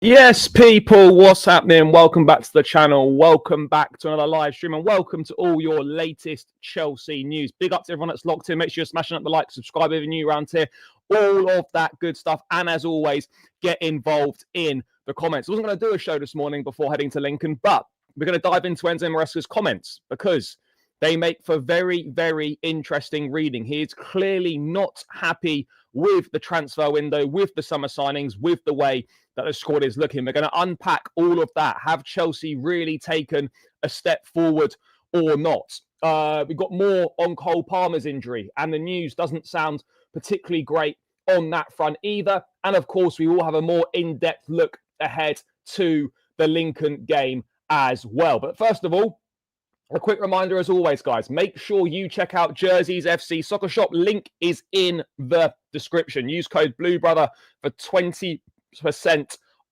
Yes, people, what's happening? Welcome back to the channel. Welcome back to another live stream, and welcome to all your latest Chelsea news. Big up to everyone that's locked in. Make sure you're smashing up the like, subscribe if you're new around here. All of that good stuff. And as always, get involved in the comments. I wasn't going to do a show this morning before heading to Lincoln, but we're going to dive into Enzo Maresca's comments because they make for very, very interesting reading. He is clearly not happy with the transfer window, with the summer signings, with the way that the squad is looking. We're going to unpack all of that. Have Chelsea really taken a step forward or not? We've got more on Cole Palmer's injury, and the news doesn't sound particularly great on that front either. And of course, we will have a more in-depth look ahead to the Lincoln game as well. But first of all, a quick reminder, as always, guys, make sure you check out Jerseys FC Soccer Shop. Link is in the description. Use code BLUEBROTHER for 20%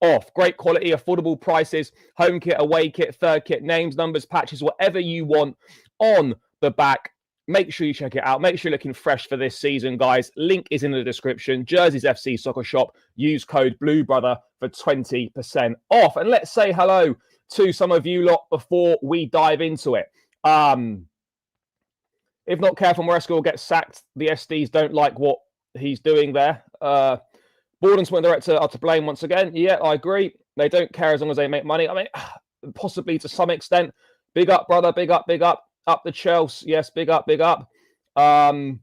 off. Great quality, affordable prices. Home kit, away kit, third kit, names, numbers, patches, whatever you want on the back. Make sure you check it out. Make sure you're looking fresh for this season, guys. Link is in the description. Jerseys FC Soccer Shop. Use code BLUEBROTHER for 20% off. And let's say hello to some of you lot before we dive into it. If not careful, Maresca will get sacked. The SDs don't like what he's doing there. Board and Sport Director are to blame once again. Yeah, I agree. They don't care as long as they make money. I mean, possibly to some extent. Big up, brother. Big up, big up. Up the Chelsea. Yes, big up, big up. Thank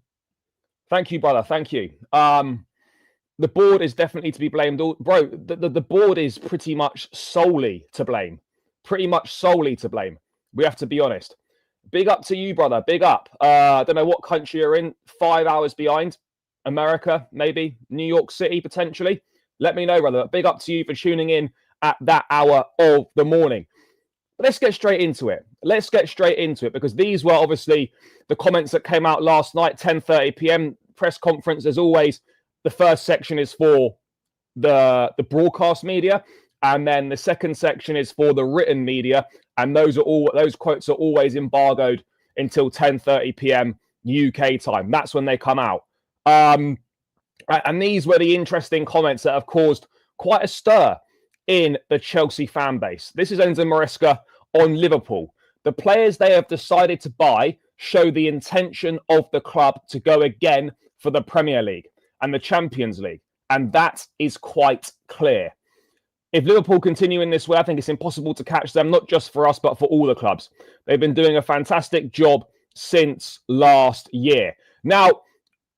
you, brother. Thank you. The board is definitely to be blamed. Bro, the board is pretty much solely to blame. Pretty much solely to blame. We have to be honest. Big up to you, brother. Big up. I don't know what country you're in. 5 hours behind. America, maybe. New York City, potentially. Let me know, brother. Big up to you for tuning in at that hour of the morning. But let's get straight into it. Let's get straight into it because these were obviously the comments that came out last night, 10:30 p.m. press conference. As always, the first section is for the broadcast media. And then the second section is for the written media. And those quotes are always embargoed until 10:30 p.m. UK time. That's when they come out. And these were the interesting comments that have caused quite a stir in the Chelsea fan base. This is Enzo Maresca on Liverpool. The players they have decided to buy show the intention of the club to go again for the Premier League and the Champions League. And that is quite clear. If Liverpool continue in this way, I think it's impossible to catch them, not just for us, but for all the clubs. They've been doing a fantastic job since last year. Now,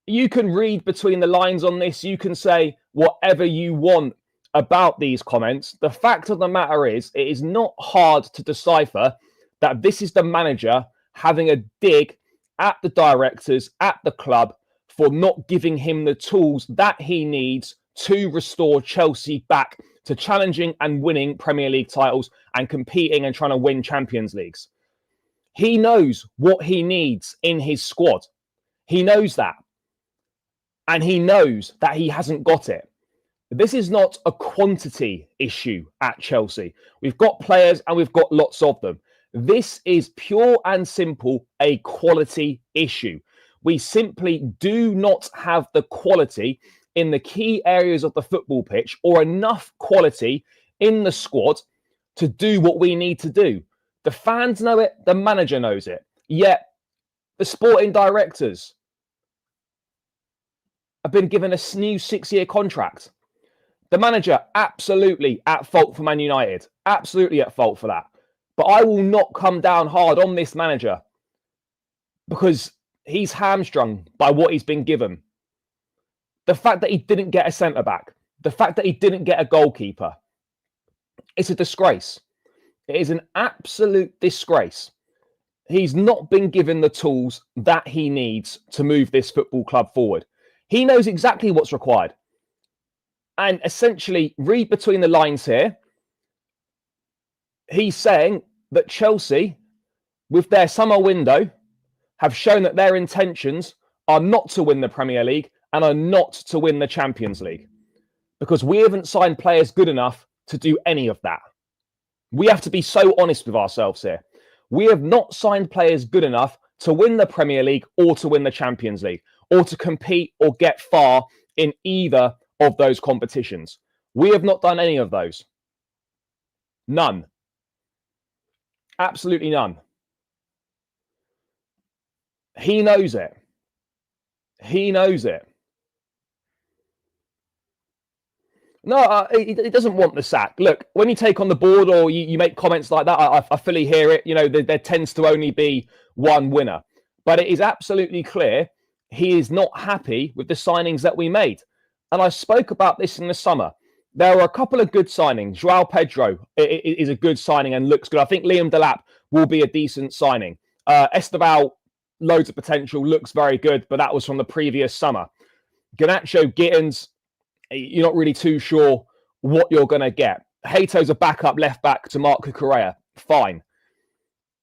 you can read between the lines on this. You can say whatever you want about these comments. The fact of the matter is, it is not hard to decipher that this is the manager having a dig at the directors, at the club, for not giving him the tools that he needs to restore Chelsea back to challenging and winning Premier League titles and competing and trying to win Champions Leagues. He knows what he needs in his squad. He knows that. And he knows that he hasn't got it. This is not a quantity issue at Chelsea. We've got players and we've got lots of them. This is pure and simple a quality issue. We simply do not have the quality in the key areas of the football pitch or enough quality in the squad to do what we need to do. The fans know it. The manager knows it. Yet the sporting directors have been given a new 6-year contract. The manager, absolutely at fault for Man United. Absolutely at fault for that. But I will not come down hard on this manager because he's hamstrung by what he's been given. The fact that he didn't get a centre-back, the fact that he didn't get a goalkeeper, it's a disgrace. It is an absolute disgrace. He's not been given the tools that he needs to move this football club forward. He knows exactly what's required. And essentially, read between the lines here. He's saying that Chelsea, with their summer window, have shown that their intentions are not to win the Premier League and are not to win the Champions League. Because we haven't signed players good enough to do any of that. We have to be so honest with ourselves here. We have not signed players good enough to win the Premier League or to win the Champions League or to compete or get far in either of those competitions. We have not done any of those. None. Absolutely none. He knows it. He knows it. No, he doesn't want the sack. Look, when you take on the board or you make comments like that, I fully hear it. You know, there tends to only be one winner. But it is absolutely clear he is not happy with the signings that we made. And I spoke about this in the summer. There were a couple of good signings. Joao Pedro is a good signing and looks good. I think Liam Delap will be a decent signing. Esteval, loads of potential, looks very good, but that was from the previous summer. Garnacho, Gittins, you're not really too sure what you're going to get. Hato's a backup left back to Marco Correa. Fine.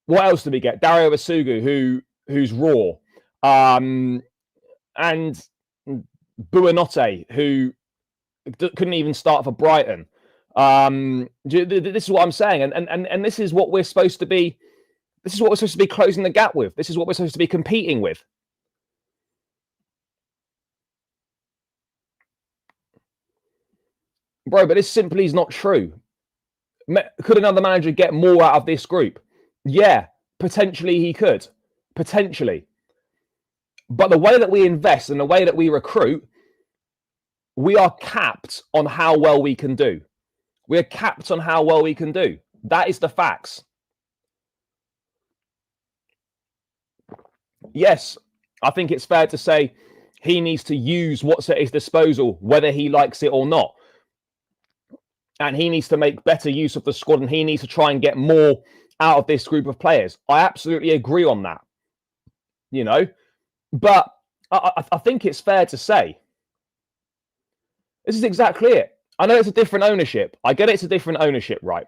What else did we get? Dario Asugu, who's raw. And Buonanotte, who couldn't even start for Brighton. This is what I'm saying. And this is what we're supposed to be. This is what we're supposed to be closing the gap with. This is what we're supposed to be competing with. Bro, but this simply is not true. Could another manager get more out of this group? Yeah, potentially he could. Potentially. But the way that we invest and the way that we recruit, we are capped on how well we can do. We're capped on how well we can do. That is the facts. Yes, I think it's fair to say he needs to use what's at his disposal, whether he likes it or not. And he needs to make better use of the squad and he needs to try and get more out of this group of players. I absolutely agree on that. You know, but I think it's fair to say this is exactly it. I know it's a different ownership. I get it's a different ownership, right?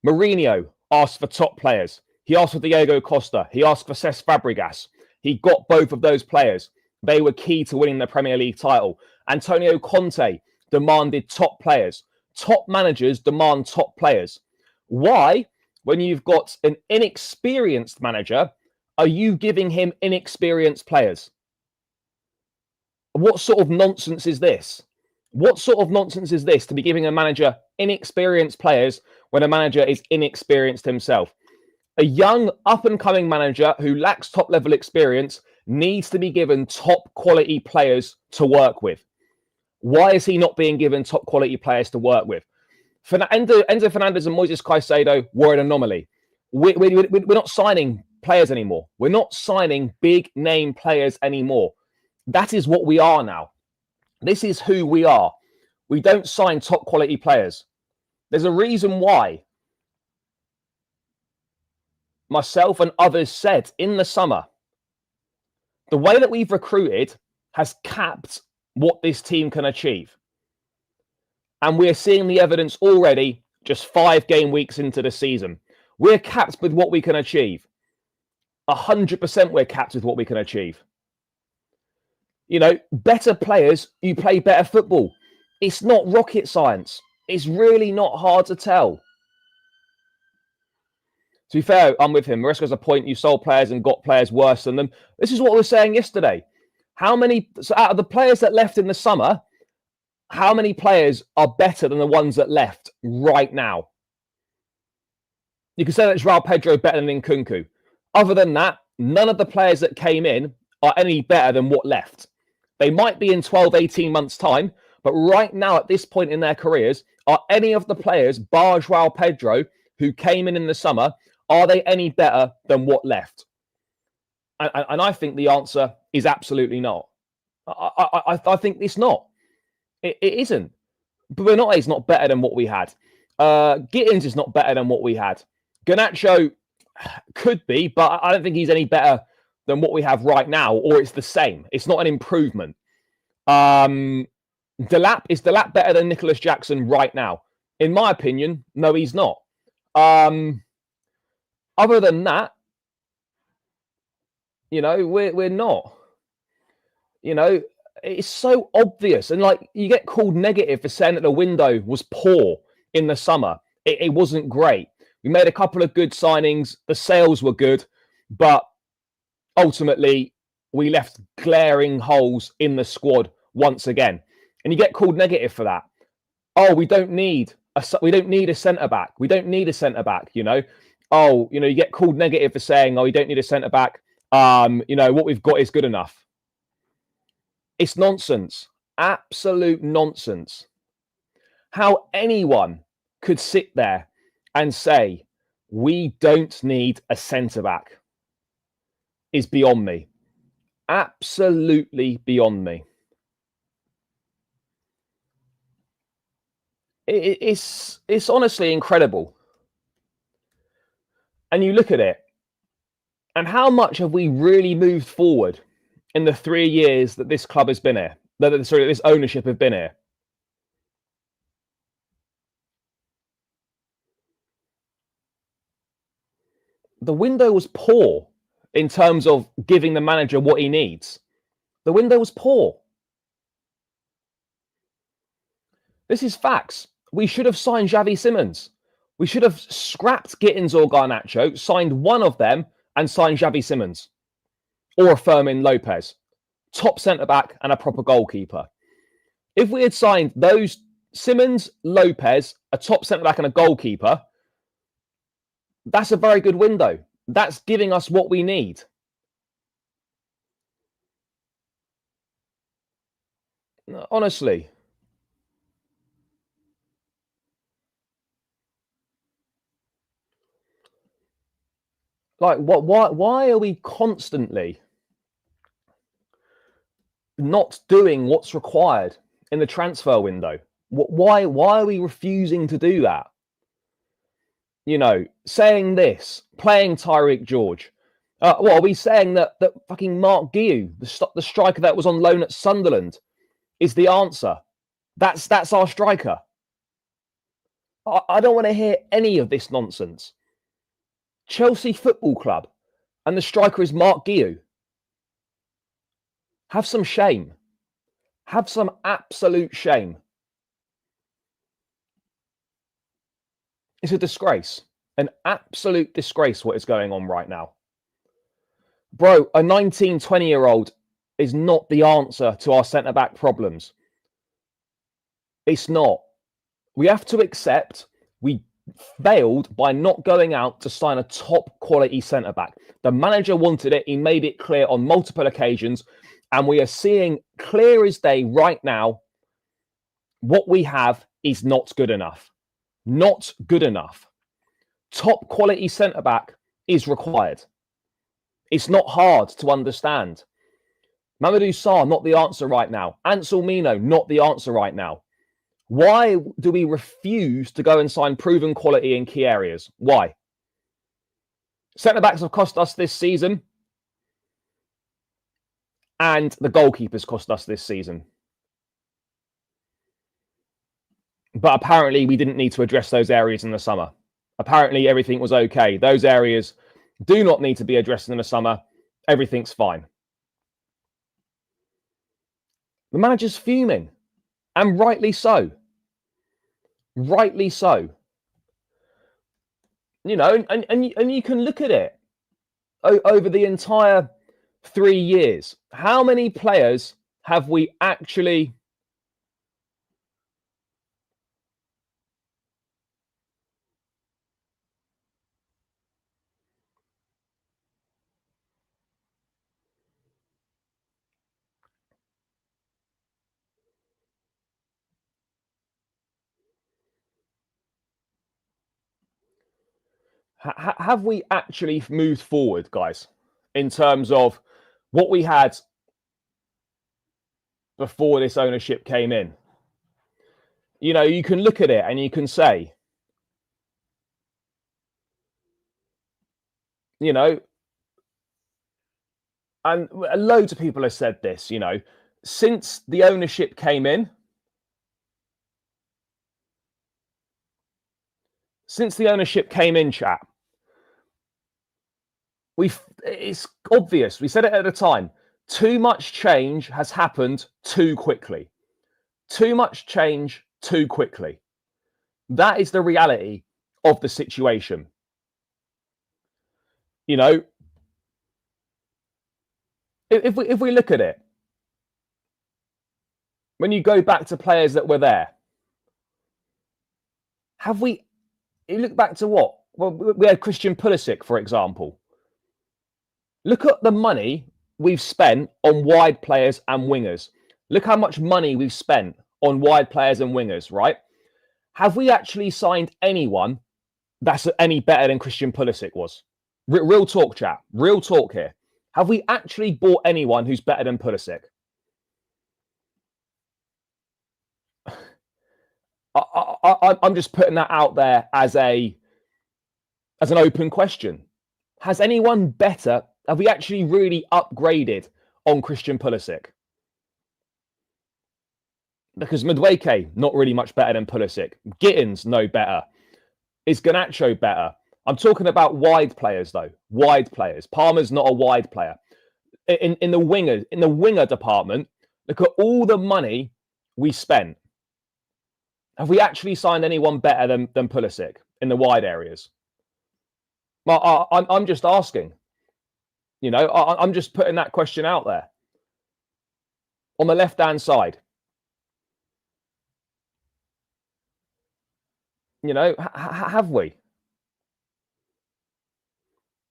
Mourinho asked for top players. He asked for Diego Costa. He asked for Cesc Fabregas. He got both of those players. They were key to winning the Premier League title. Antonio Conte demanded top players. Top managers demand top players. Why, when you've got an inexperienced manager, are you giving him inexperienced players? What sort of nonsense is this? What sort of nonsense is this to be giving a manager inexperienced players when a manager is inexperienced himself? A young, up-and-coming manager who lacks top-level experience needs to be given top-quality players to work with. Why is he not being given top-quality players to work with? Enzo Fernandez and Moises Caicedo were an anomaly. We're not signing players anymore. We're not signing big-name players anymore. That is what we are now. This is who we are. We don't sign top-quality players. There's a reason why myself and others said in the summer, the way that we've recruited has capped what this team can achieve. And we're seeing the evidence already just 5 game weeks into the season. We're capped with what we can achieve. 100% we're capped with what we can achieve. You know, better players, you play better football. It's not rocket science. It's really not hard to tell. To be fair, I'm with him. Maresca has a point. You sold players and got players worse than them. This is what we were saying yesterday. So out of the players that left in the summer, how many players are better than the ones that left right now? You can say that Joao Pedro better than Nkunku. Other than that, none of the players that came in are any better than what left. They might be in 12, 18 months' time, but right now, at this point in their careers, are any of the players, bar Joao Pedro, who came in the summer, are they any better than what left? And I think the answer is absolutely not. I think it's not. It isn't. Buonanotte is not better than what we had. Gittins is not better than what we had. Garnacho could be, but I don't think he's any better than what we have right now, or it's the same. It's not an improvement. Is Delap better than Nicholas Jackson right now? In my opinion, no, he's not. Other than that, you know, we're not. You know, it's so obvious. And like, you get called negative for saying that the window was poor in the summer. It wasn't great. We made a couple of good signings. The sales were good, but ultimately we left glaring holes in the squad once again. And you get called negative for that. Oh, we don't need we don't need a centre back. We don't need a centre back. Oh, you get called negative for saying, oh, you don't need a centre back. What we've got is good enough. It's nonsense. Absolute nonsense. How anyone could sit there and say we don't need a centre back is beyond me. Absolutely beyond me. It's honestly incredible. And you look at it, and how much have we really moved forward in the 3 years that this club has been here? This ownership have been here. The window was poor in terms of giving the manager what he needs. The window was poor. This is facts. We should have signed Xavi Simons. We should have scrapped Gittins or Garnacho, signed one of them, and signed Xavi Simons or a Fermin Lopez, top centre-back and a proper goalkeeper. If we had signed those Simons, Lopez, a top centre-back and a goalkeeper, that's a very good window. That's giving us what we need. Honestly. Like, why are we constantly not doing what's required in the transfer window? Why are we refusing to do that? Saying this, playing Tyreek George. What are we saying that fucking Mark Guiu, the striker that was on loan at Sunderland, is the answer? That's our striker. I don't want to hear any of this nonsense. Chelsea Football Club, and the striker is Mark Guiu. Have some shame. Have some absolute shame. It's a disgrace. An absolute disgrace what is going on right now. Bro, a 19, 20-year-old is not the answer to our centre-back problems. It's not. We have to accept we failed by not going out to sign a top quality centre-back. The manager wanted it. He made it clear on multiple occasions. And we are seeing clear as day right now, what we have is not good enough. Not good enough. Top quality centre-back is required. It's not hard to understand. Mamadou Sarr, not the answer right now. Ansel Mino, not the answer right now. Why do we refuse to go and sign proven quality in key areas? Why? Centre-backs have cost us this season. And the goalkeepers cost us this season. But apparently we didn't need to address those areas in the summer. Apparently everything was okay. Those areas do not need to be addressed in the summer. Everything's fine. The manager's fuming. And rightly so. Rightly so. And you can look at it over the entire 3 years. How many players have we actually have we actually moved forward, guys, in terms of what we had before this ownership came in? You can look at it and you can say, and loads of people have said this, since the ownership came in, chat, it's obvious. We said it at the time. Too much change has happened too quickly. Too much change too quickly. That is the reality of the situation. If we look at it, when you go back to players that were there, Have we? You look back to what? Well, we had Christian Pulisic, for example. Look at the money we've spent on wide players and wingers. Look how much money we've spent on wide players and wingers, right? Have we actually signed anyone that's any better than Christian Pulisic was? Real talk, chat. Real talk here. Have we actually bought anyone who's better than Pulisic? I'm just putting that out there as an open question. Has anyone better? Have we actually really upgraded on Christian Pulisic? Because Madueke, not really much better than Pulisic. Gittins, no better. Is Garnacho better? I'm talking about wide players, though. Wide players. Palmer's not a wide player. In the winger department, look at all the money we spent. Have we actually signed anyone better than Pulisic in the wide areas? Well, I'm just asking. You know, I'm just putting that question out there. On the left-hand side, you know, have we?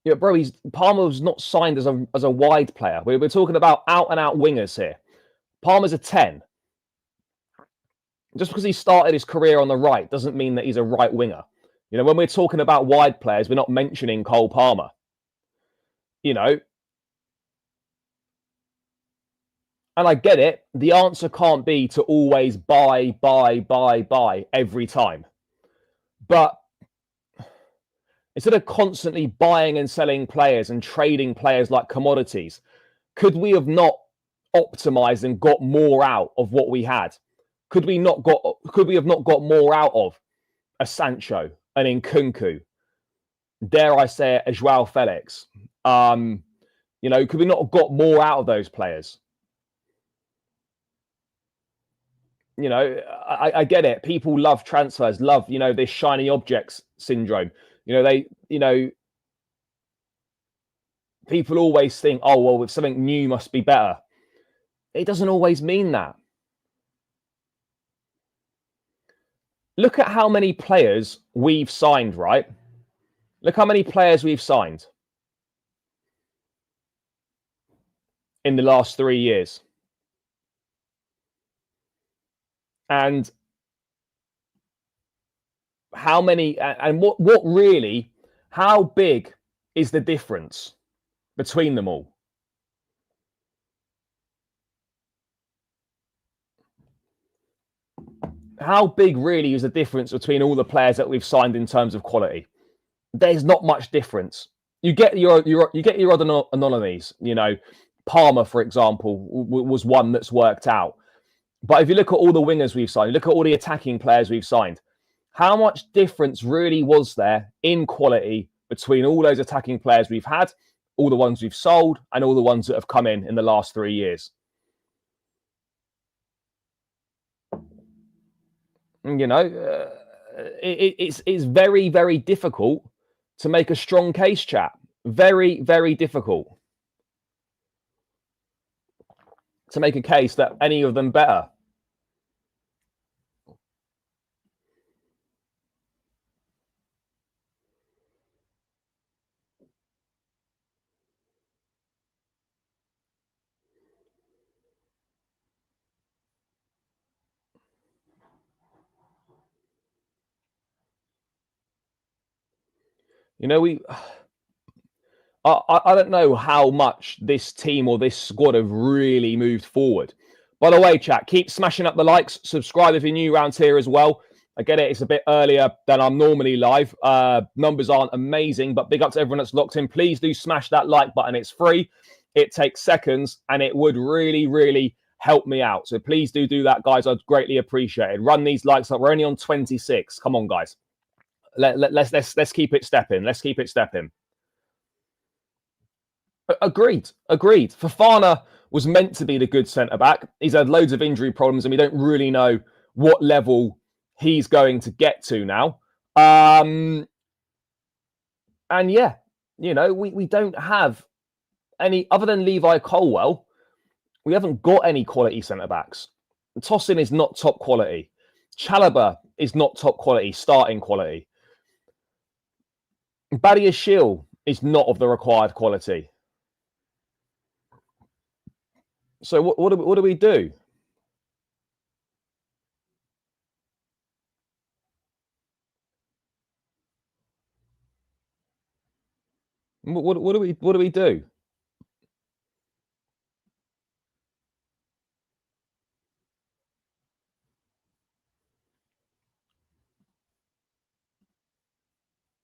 Yeah, bro, Palmer was not signed as a wide player. We're talking about out-and-out wingers here. Palmer's a 10. Just because he started his career on the right doesn't mean that he's a right winger. You know, when we're talking about wide players, we're not mentioning Cole Palmer. You know, and I get it. The answer can't be to always buy every time. But instead of constantly buying and selling players and trading players like commodities, could we have not optimized and got more out of what we had? Could we have not got more out of a Sancho, an Nkunku, dare I say it, a Joao Felix? You know, could we not have got more out of those players? You know, I get it. People love transfers, love, you know, this shiny objects syndrome. You know, people always think, oh, well, if something new must be better. It doesn't always mean that. Look at how many players we've signed, right? Look how many players we've signed in the last 3 years. And how many, and what really, how big is the difference between them all? How big really is the difference between all the players that we've signed in terms of quality? There's not much difference. You get your other anomalies. You know, Palmer, for example, was one that's worked out. But if you look at all the wingers we've signed, look at all the attacking players we've signed, how much difference really was there in quality between all those attacking players we've had, all the ones we've sold, and all the ones that have come in the last 3 years? You know, it's very, very difficult to make a strong case, chat. Very, very difficult to make a case that any of them better. You know, I don't know how much this team or this squad have really moved forward. By the way, chat, keep smashing up the likes. Subscribe if you're new around here as well. I get it. It's a bit earlier than I'm normally live. Numbers aren't amazing, but big up to everyone that's locked in. Please do smash that like button. It's free. It takes seconds, and it would really, really help me out. So please do that, guys. I'd greatly appreciate it. Run these likes up. We're only on 26. Come on, guys. Let's keep it stepping. Let's keep it stepping. Agreed. Fofana was meant to be the good centre-back. He's had loads of injury problems, and we don't really know what level he's going to get to now. And yeah, you know, we don't have any, other than Levi Colwell, we haven't got any quality centre-backs. Tosin is not top quality. Chalobah is not top quality, starting quality. Badiashile is not of the required quality. So what do we do? What do we do?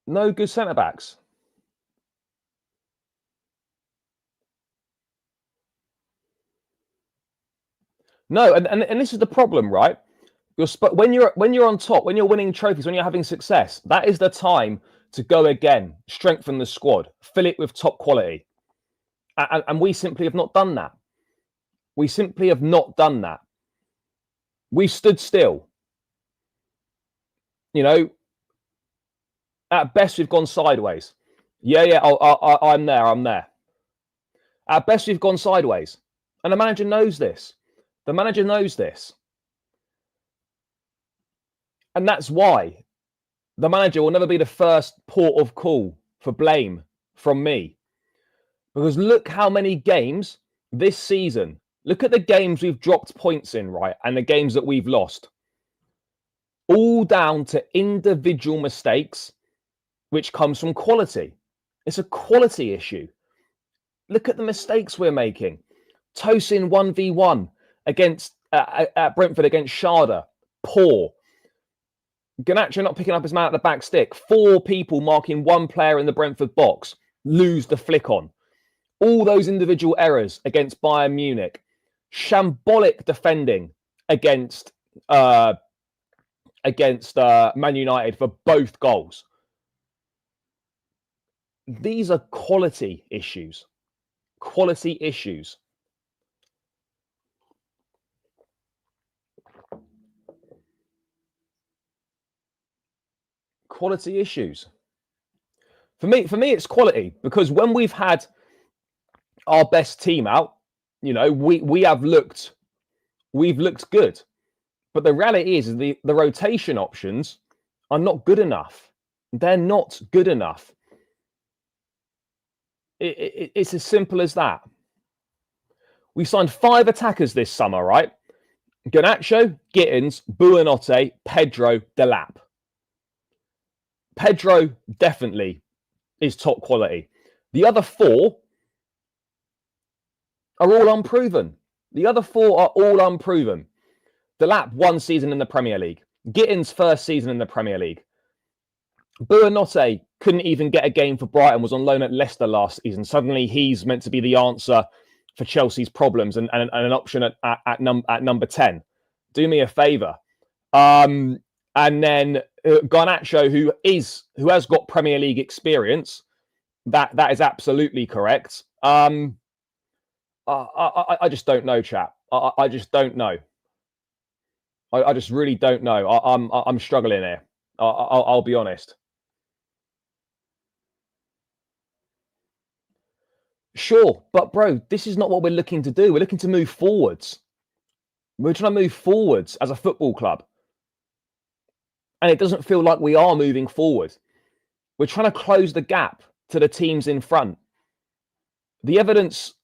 No good centre backs. No, and this is the problem, right? When you're on top, when you're winning trophies, when you're having success, that is the time to go again, strengthen the squad, fill it with top quality, and we simply have not done that. We simply have not done that. We stood still. You know, at best we've gone sideways. Yeah, I'm there. I'm there. At best we've gone sideways, and the manager knows this. The manager knows this, and that's why the manager will never be the first port of call for blame from me. Because look how many games this season, look at the games we've dropped points in, right? And the games that we've lost. All down to individual mistakes, which comes from quality. It's a quality issue. Look at the mistakes we're making. Tosin 1v1 against at Brentford against Sharda. Poor. Garnacho not picking up his man at the back stick. 4 people marking 1 player in the Brentford box. Lose the flick on. All those individual errors against Bayern Munich. Shambolic defending against Man United for both goals. These are quality issues. Quality issues. Quality issues. For me, it's quality, because when we've had our best team out, you know, we've looked good. But the reality is the rotation options are not good enough. They're not good enough. It's as simple as that. We signed 5 attackers this summer, right? Garnacho, Gittins, Buonanotte, Pedro, Delap. Pedro definitely is top quality. The other 4 are all unproven. Delap 1 season in the Premier League. Gittins 1st season in the Premier League. Buonanotte couldn't even get a game for Brighton, was on loan at Leicester last season. Suddenly he's meant to be the answer for Chelsea's problems and an option at number 10. Do me a favour. And then Garnacho, who has got Premier League experience, that is absolutely correct. I just don't know, chap. I just don't know. I just really don't know. I'm struggling here. I'll be honest. Sure, but bro, this is not what we're looking to do. We're looking to move forwards. We're trying to move forwards as a football club. And it doesn't feel like we are moving forward. We're trying to close the gap to the teams in front. The evidence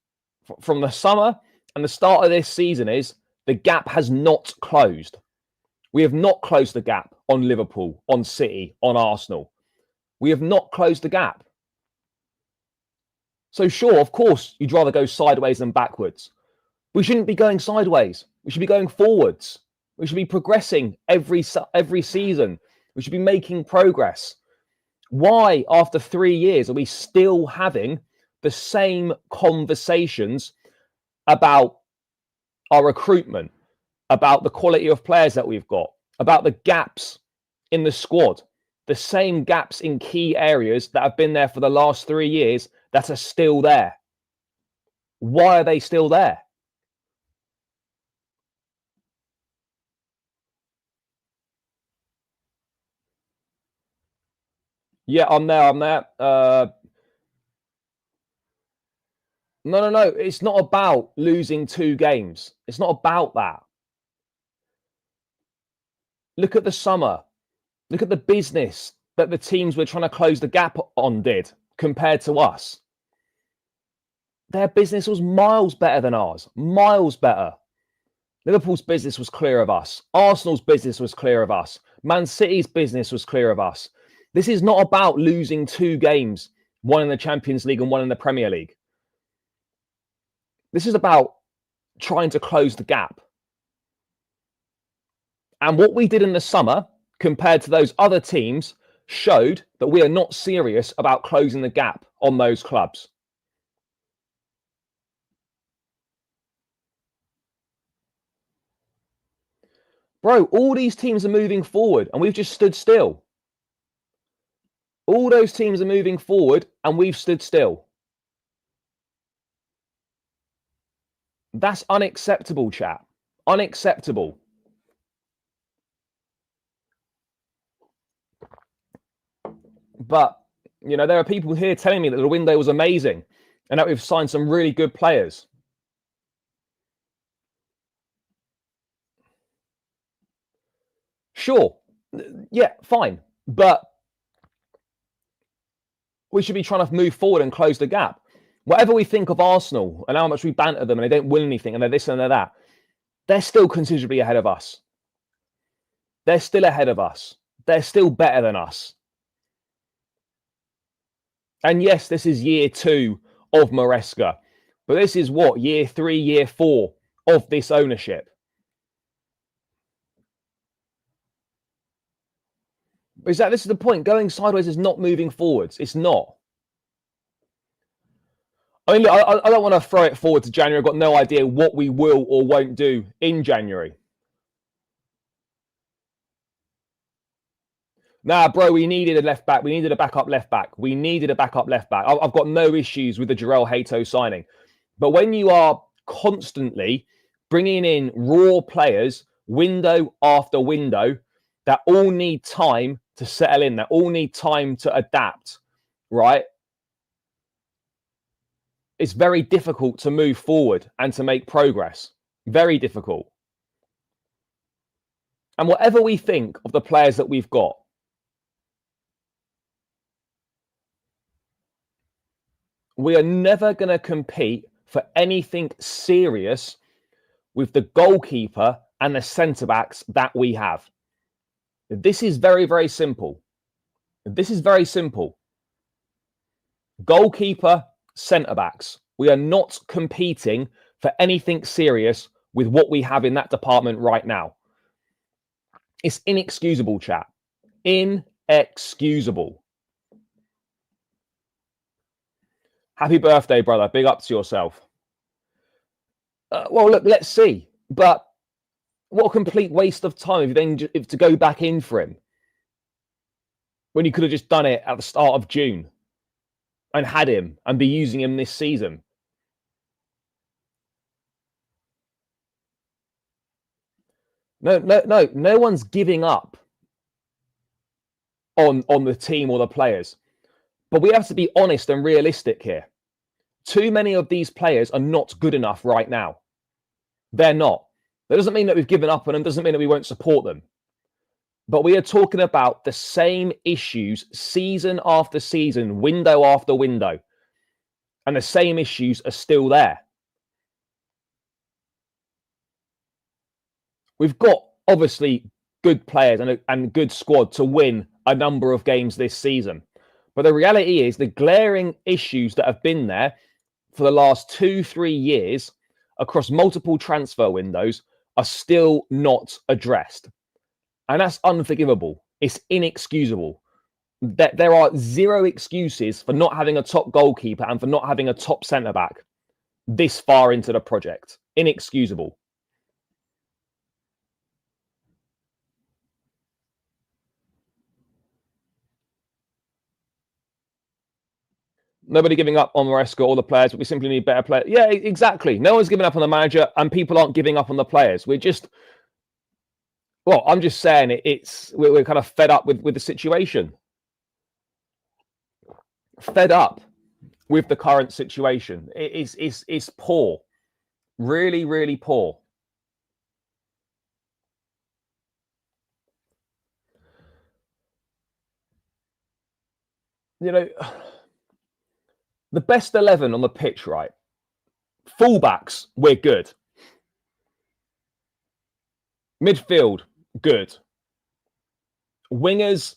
from the summer and the start of this season is the gap has not closed. We have not closed the gap on Liverpool, on City, on Arsenal. We have not closed the gap. So sure, of course, you'd rather go sideways than backwards. We shouldn't be going sideways. We should be going forwards. We should be progressing every season. We should be making progress. Why, after 3 years, are we still having the same conversations about our recruitment, about the quality of players that we've got, about the gaps in the squad, the same gaps in key areas that have been there for the last 3 years that are still there? Why are they still there? Yeah, I'm there. No. It's not about losing 2 games. It's not about that. Look at the summer. Look at the business that the teams we're trying to close the gap on did compared to us. Their business was miles better than ours. Miles better. Liverpool's business was clear of us. Arsenal's business was clear of us. Man City's business was clear of us. This is not about losing 2 games, one in the Champions League and one in the Premier League. This is about trying to close the gap. And what we did in the summer, compared to those other teams, showed that we are not serious about closing the gap on those clubs. Bro, all these teams are moving forward and we've just stood still. All those teams are moving forward and we've stood still. That's unacceptable, chat. Unacceptable. But, you know, there are people here telling me that the window was amazing and that we've signed some really good players. Sure. Yeah, fine. But we should be trying to move forward and close the gap. Whatever we think of Arsenal and how much we banter them and they don't win anything and they're this and they're that, they're still considerably ahead of us. They're still ahead of us. They're still better than us. And yes, this is year 2 of Maresca. But this is what? Year 3, year 4 of this ownership. This is the point. Going sideways is not moving forwards. It's not. I mean, I don't want to throw it forward to January. I've got no idea what we will or won't do in January. Nah, bro, we needed a left back. We needed a backup left back. We needed a backup left back. I've got no issues with the Jarrell Hato signing. But when you are constantly bringing in raw players, window after window, that all need time to settle in, that all need time to adapt, right? It's very difficult to move forward and to make progress. Very difficult. And whatever we think of the players that we've got, we are never going to compete for anything serious with the goalkeeper and the centre-backs that we have. This is very, very simple. This is very simple. Goalkeeper, centre-backs. We are not competing for anything serious with what we have in that department right now. It's inexcusable, chat. Inexcusable. Happy birthday, brother. Big up to yourself. Well, look, let's see. But what a complete waste of time if to go back in for him when you could have just done it at the start of June and had him and be using him this season. No one's giving up on the team or the players. But we have to be honest and realistic here. Too many of these players are not good enough right now. They're not. That doesn't mean that we've given up on them. Doesn't mean that we won't support them. But we are talking about the same issues season after season, window after window. And the same issues are still there. We've got, obviously, good players and good squad to win a number of games this season. But the reality is the glaring issues that have been there for the last 2-3 years across multiple transfer windows are still not addressed. And that's unforgivable. It's inexcusable. There are zero excuses for not having a top goalkeeper and for not having a top centre-back this far into the project. Inexcusable. Nobody giving up on Maresca or the players, but we simply need better players. Yeah, exactly. No one's giving up on the manager and people aren't giving up on the players. We're just, well, I'm just saying we're kind of fed up with the situation. Fed up with the current situation. It's poor. Really, really poor. you know, the best 11 on the pitch, right? Fullbacks, we're good. Midfield, good. Wingers,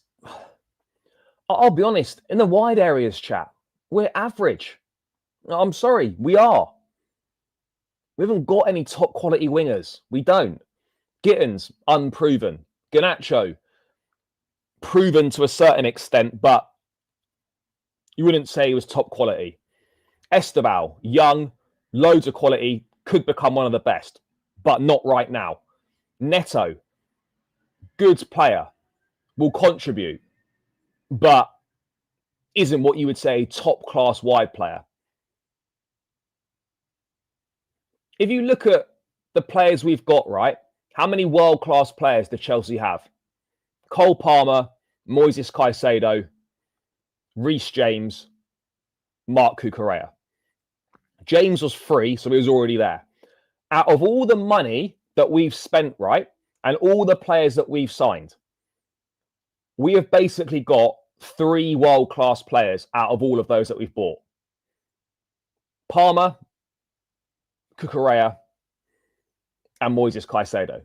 I'll be honest, in the wide areas, chat, we're average. I'm sorry, we are. We haven't got any top quality wingers. We don't. Gittins, unproven. Garnacho, proven to a certain extent, but you wouldn't say he was top quality. Esteval, young, loads of quality, could become one of the best, but not right now. Neto, good player, will contribute, but isn't what you would say top class wide player. If you look at the players we've got, right, how many world class players do Chelsea have? Cole Palmer, Moises Caicedo, Reece James, Marc Cucurella. James was free, so he was already there. Out of all the money that we've spent, right, and all the players that we've signed, we have basically got 3 world-class players out of all of those that we've bought. Palmer, Cucurella, and Moises Caicedo.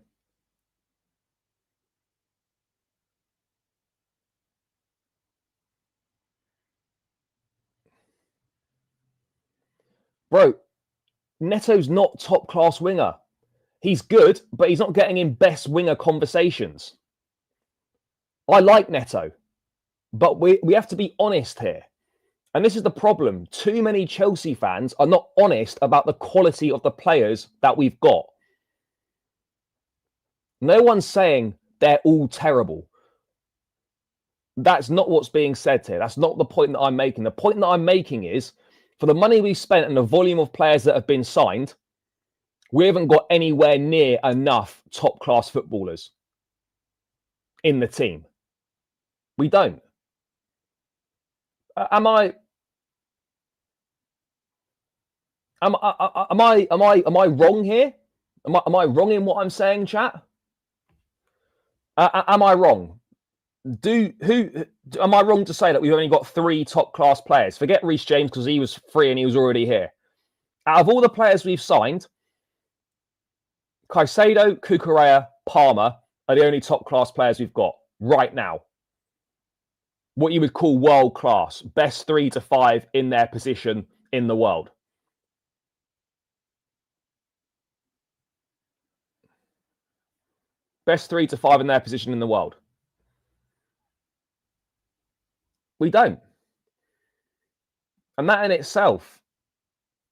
Bro, Neto's not top-class winger. He's good, but he's not getting in best winger conversations. I like Neto, but we have to be honest here. And this is the problem. Too many Chelsea fans are not honest about the quality of the players that we've got. No one's saying they're all terrible. That's not what's being said here. That's not the point that I'm making. The point that I'm making is, for the money we've spent and the volume of players that have been signed, we haven't got anywhere near enough top-class footballers in the team. We don't. Am I wrong here? Am I wrong in what I'm saying, chat? Am I wrong? Am I wrong to say that we've only got 3 top-class players? Forget Reece James because he was free and he was already here. Out of all the players we've signed, Caicedo, Cucurella, Palmer are the only top-class players we've got right now. What you would call world-class, best 3 to 5 in their position in the world. Best 3 to 5 in their position in the world. We don't. And that in itself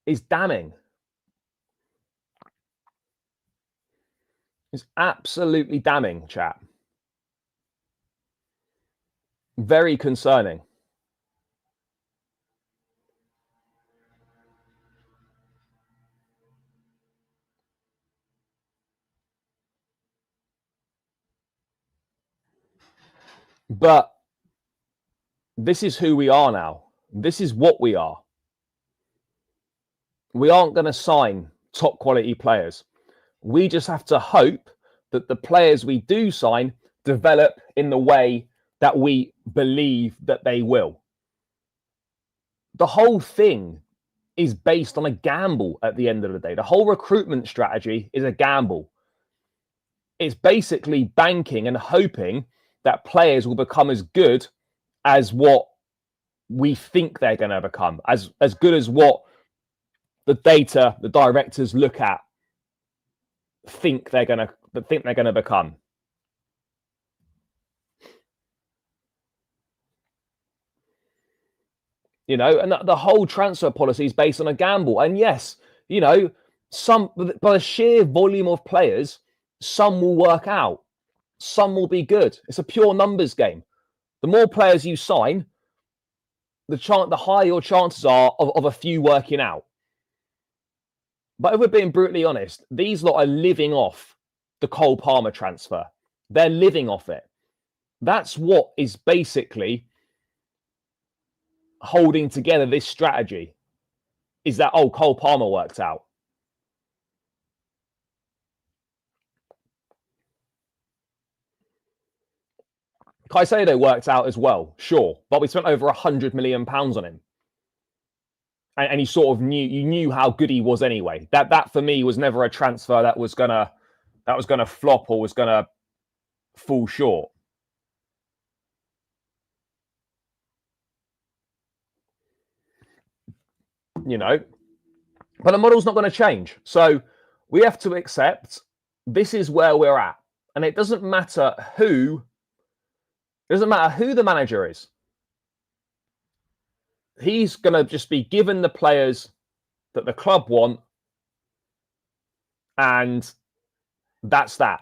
is damning. It's absolutely damning, chat. Very concerning. But this is who we are now. This is what we are. We aren't going to sign top quality players. We just have to hope that the players we do sign develop in the way that we believe that they will. The whole thing is based on a gamble at the end of the day. The whole recruitment strategy is a gamble. It's basically banking and hoping that players will become as good as what we think they're going to become, as good as what the data, the directors look at, think they're going to become. You know, and the whole transfer policy is based on a gamble. And yes, you know, by the sheer volume of players, some will work out, some will be good. It's a pure numbers game. The more players you sign, the higher your chances are of a few working out. But if we're being brutally honest, these lot are living off the Cole Palmer transfer. They're living off it. That's what is basically holding together this strategy, is that, oh, Cole Palmer worked out. Caicedo worked out as well, sure, but we spent over £100 million on him, and you sort of knew how good he was anyway. That for me was never a transfer that was gonna flop or was gonna fall short. You know, but the model's not going to change. So we have to accept this is where we're at, and it doesn't matter who. It doesn't matter who the manager is. He's going to just be given the players that the club want, and that's that.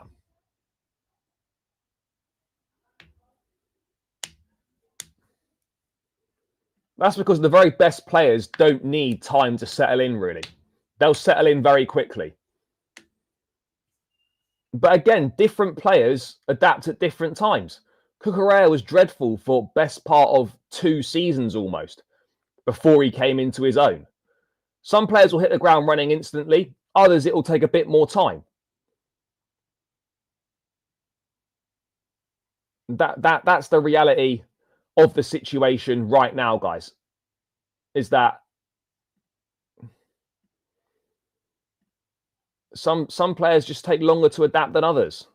That's because the very best players don't need time to settle in, really. They'll settle in very quickly. But again, different players adapt at different times. Cucurella was dreadful for best part of 2 seasons almost before he came into his own. Some players will hit the ground running instantly. Others, it will take a bit more time. That's the reality of the situation right now, guys. Is that some players just take longer to adapt than others.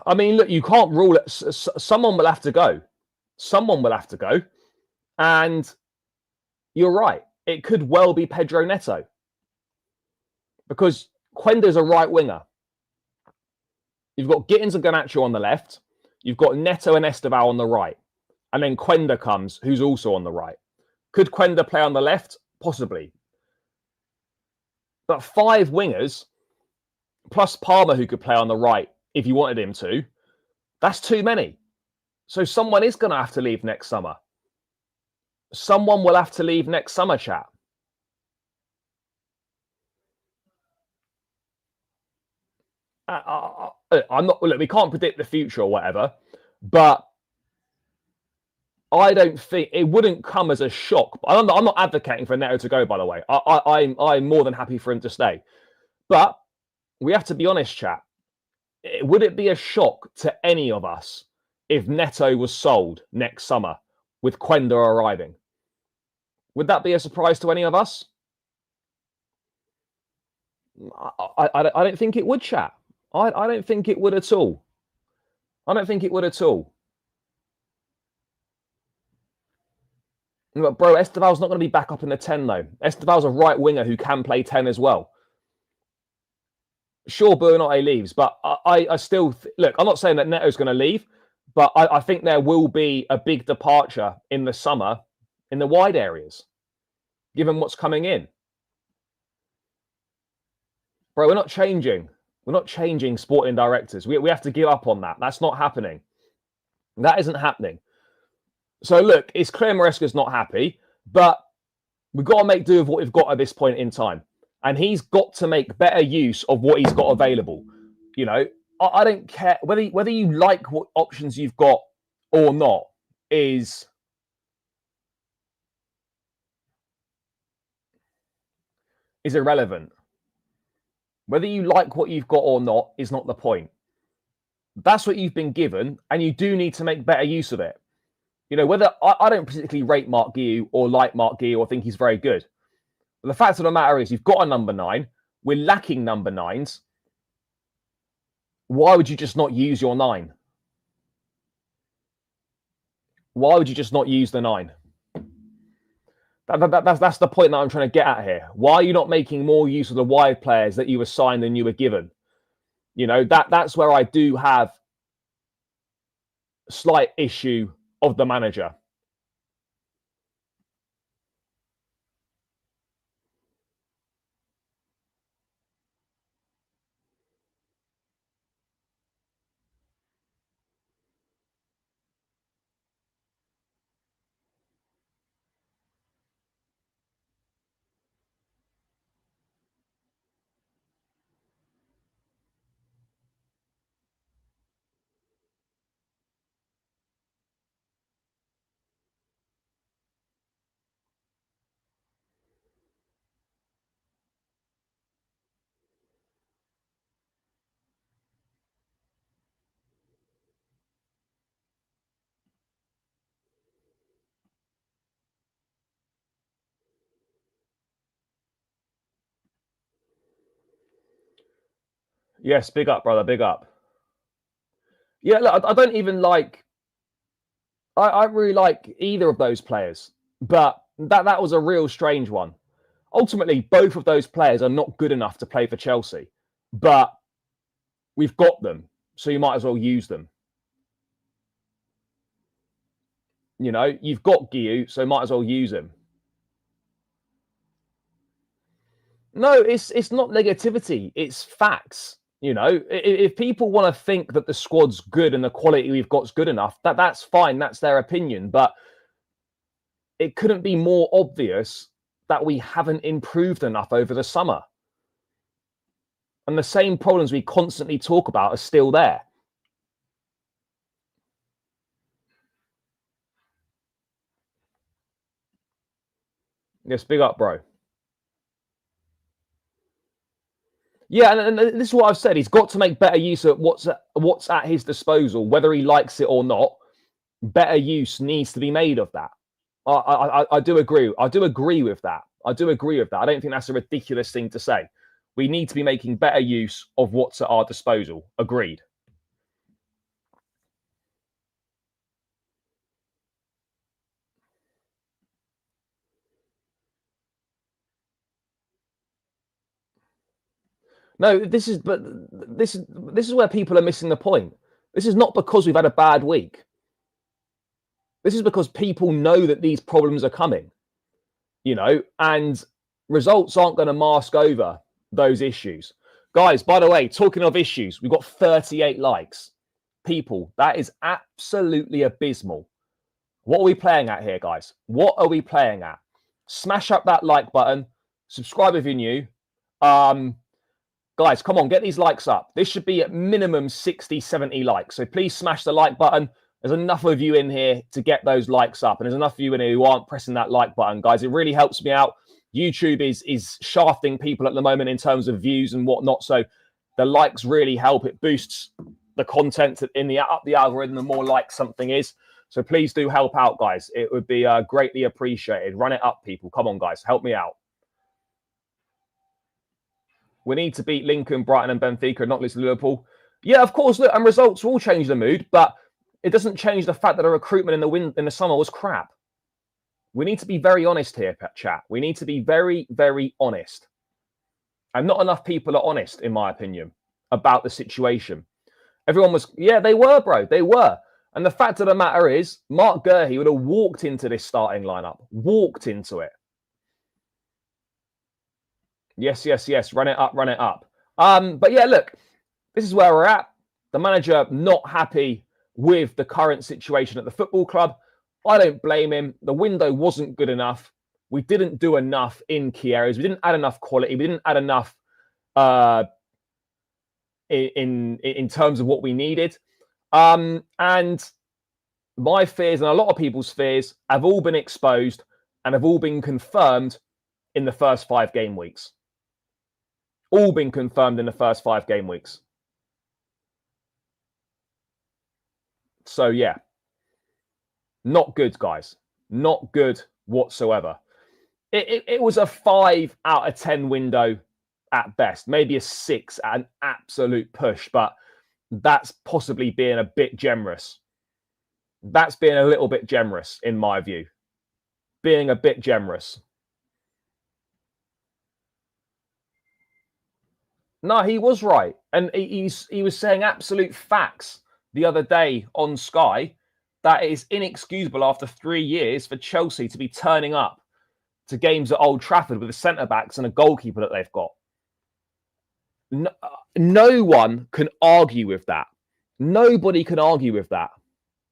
I mean, look, you can't rule it. Someone will have to go. Someone will have to go. And you're right. It could well be Pedro Neto. Because Quenda's a right winger. You've got Gittins and Garnacho on the left. You've got Neto and Esteval on the right. And then Quenda comes, who's also on the right. Could Quenda play on the left? Possibly. But 5 wingers, plus Palmer, who could play on the right if you wanted him to, that's too many. So someone is going to have to leave next summer. Someone will have to leave next summer, chat. I'm not. Look, we can't predict the future or whatever, but I don't think it wouldn't come as a shock. I'm not advocating for Neto to go, by the way. I'm more than happy for him to stay, but we have to be honest, chat. Would it be a shock to any of us if Neto was sold next summer with Quenda arriving? Would that be a surprise to any of us? I don't think it would, chat. I don't think it would at all. I don't think it would at all. But bro, Esteval's not going to be back up in the 10, though. Esteval's a right winger who can play 10 as well. Sure, Bernat leaves, but I still... Look, I'm not saying that Neto's going to leave, but I think there will be a big departure in the summer in the wide areas, given what's coming in. Bro, we're not changing. We're not changing sporting directors. We have to give up on that. That's not happening. That isn't happening. So look, it's clear Maresca's not happy, but we've got to make do with what we've got at this point in time. And he's got to make better use of what he's got available. You know, I don't care whether you like what options you've got or not is irrelevant. Whether you like what you've got or not is not the point. That's what you've been given, and you do need to make better use of it. You know, whether I don't particularly rate Mark Guiu or like Mark Guiu or think he's very good. But the fact of the matter is, you've got a number 9. We're lacking number 9s. Why would you just not use your 9? Why would you just not use the 9? That's the point that I'm trying to get at here. Why are you not making more use of the wide players that you were signed than you were given? You know, that's where I do have a slight issue of the manager. Yes, big up, brother. Big up. Yeah, look, I don't even like. I really like either of those players, but that was a real strange one. Ultimately, both of those players are not good enough to play for Chelsea, but we've got them, so you might as well use them. You know, you've got Guiu, so might as well use him. No, it's not negativity. It's facts. You know, if people want to think that the squad's good and the quality we've got's good enough, that's fine. That's their opinion. But it couldn't be more obvious that we haven't improved enough over the summer. And the same problems we constantly talk about are still there. Yes, big up, bro. Yeah, and this is what I've said. He's got to make better use of what's at his disposal, whether he likes it or not. Better use needs to be made of that. I do agree. I do agree with that. I do agree with that. I don't think that's a ridiculous thing to say. We need to be making better use of what's at our disposal. Agreed. No, this is where people are missing the point. This is not because we've had a bad week. This is because people know that these problems are coming, you know, and results aren't going to mask over those issues. Guys, by the way, talking of issues, we've got 38 likes. People, that is absolutely abysmal. What are we playing at here, guys? What are we playing at? Smash up that like button. Subscribe if you're new. Guys, come on, get these likes up. This should be at minimum 60, 70 likes. So please smash the like button. There's enough of you in here to get those likes up. And there's enough of you in here who aren't pressing that like button, guys. It really helps me out. YouTube is shafting people at the moment in terms of views and whatnot. So the likes really help. It boosts the content in the up the algorithm, the more likes something is. So please do help out, guys. It would be greatly appreciated. Run it up, people. Come on, guys. Help me out. We need to beat Lincoln, Brighton and Benfica and not lose to Liverpool. Yeah, of course. Look, and results will change the mood, but it doesn't change the fact that our recruitment in the summer was crap. We need to be very honest here, chat. We need to be very, very honest. And not enough people are honest, in my opinion, about the situation. Everyone was, yeah, they were, bro. They were. And the fact of the matter is, Mark Gurhey would have walked into this starting lineup. Walked into it. Yes, yes, yes. Run it up, run it up. But yeah, look, this is where we're at. The manager not happy with the current situation at the football club. I don't blame him. The window wasn't good enough. We didn't do enough in key areas. We didn't add enough quality. We didn't add enough in terms of what we needed. And my fears and a lot of people's fears have all been exposed and have all been confirmed in the first 5 game weeks. All been confirmed in the first 5 game weeks. So, yeah. Not good, guys. Not good whatsoever. It was a 5 out of 10 window at best. Maybe a 6 at an absolute push. But that's possibly being a bit generous. That's being a little bit generous, in my view. Being a bit generous. No, he was right. And he was saying absolute facts the other day on Sky that it is inexcusable after 3 years for Chelsea to be turning up to games at Old Trafford with the centre-backs and a goalkeeper that they've got. No one can argue with that. Nobody can argue with that.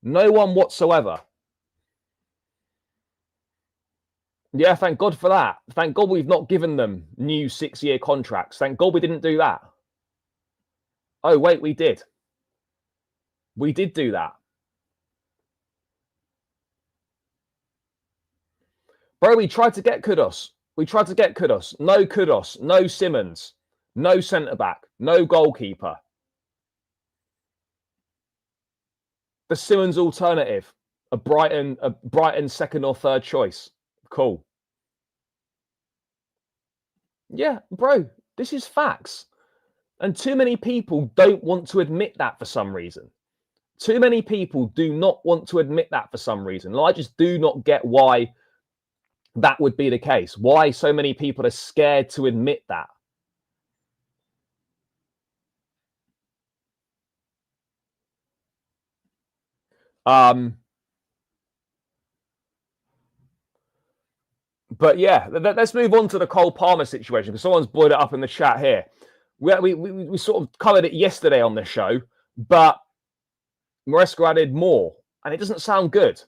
No one whatsoever. Yeah, thank God for that. Thank God we've not given them new 6-year contracts. Thank God we didn't do that. Oh, wait, we did. We did do that. Bro, we tried to get Kudos. We tried to get Kudos. No Kudos. No Simmons. No centre-back. No goalkeeper. The Simmons alternative. A Brighton second or third choice. Cool. Yeah, bro, this is facts. And too many people don't want to admit that for some reason. Too many people do not want to admit that for some reason. And I just do not get why that would be the case. Why so many people are scared to admit that. But yeah, let's move on to the Cole Palmer situation, because someone's brought it up in the chat here. We sort of covered it yesterday on the show, but Maresca added more, and it doesn't sound good.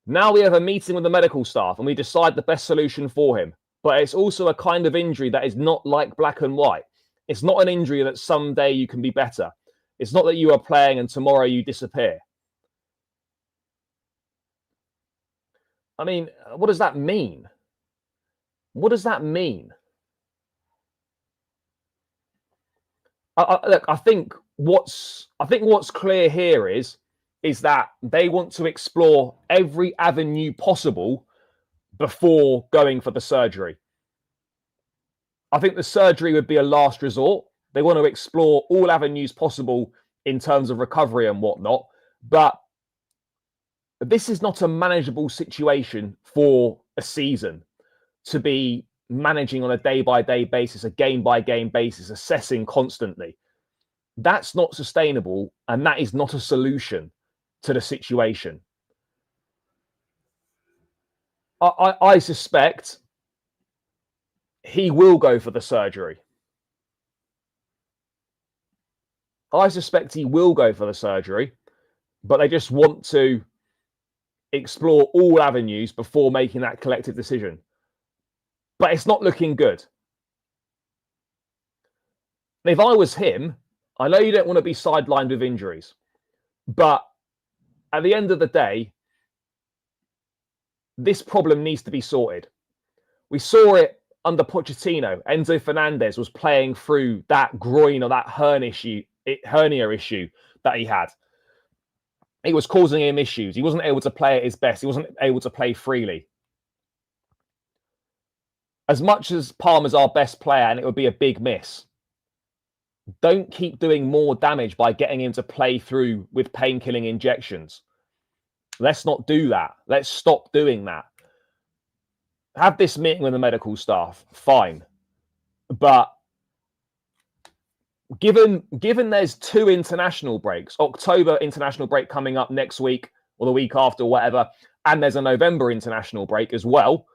Now we have a meeting with the medical staff, and we decide the best solution for him. But it's also a kind of injury that is not like black and white. It's not an injury that someday you can be better. It's not that you are playing and tomorrow you disappear. I mean, what does that mean? What does that mean? Look, I think what's clear here is that they want to explore every avenue possible before going for the surgery. I think the surgery would be a last resort. They want to explore all avenues possible in terms of recovery and whatnot. But this is not a manageable situation for a season to be managing on a day-by-day basis, a game-by-game basis, assessing constantly. That's not sustainable, and that is not a solution to the situation. I suspect he will go for the surgery. I suspect he will go for the surgery, but they just want to explore all avenues before making that collective decision. But it's not looking good. And if I was him, I know you don't want to be sidelined with injuries, but at the end of the day, this problem needs to be sorted. We saw it under Pochettino. Enzo Fernandez was playing through that groin or that hernia issue that he had. It was causing him issues. He wasn't able to play at his best. He wasn't able to play freely. As much as Palmer's our best player, and it would be a big miss, don't keep doing more damage by getting him to play through with pain-killing injections. Let's not do that. Let's stop doing that. Have this meeting with the medical staff, fine. But given there's 2 international breaks, October international break coming up next week or the week after, or whatever, and there's a November international break as well,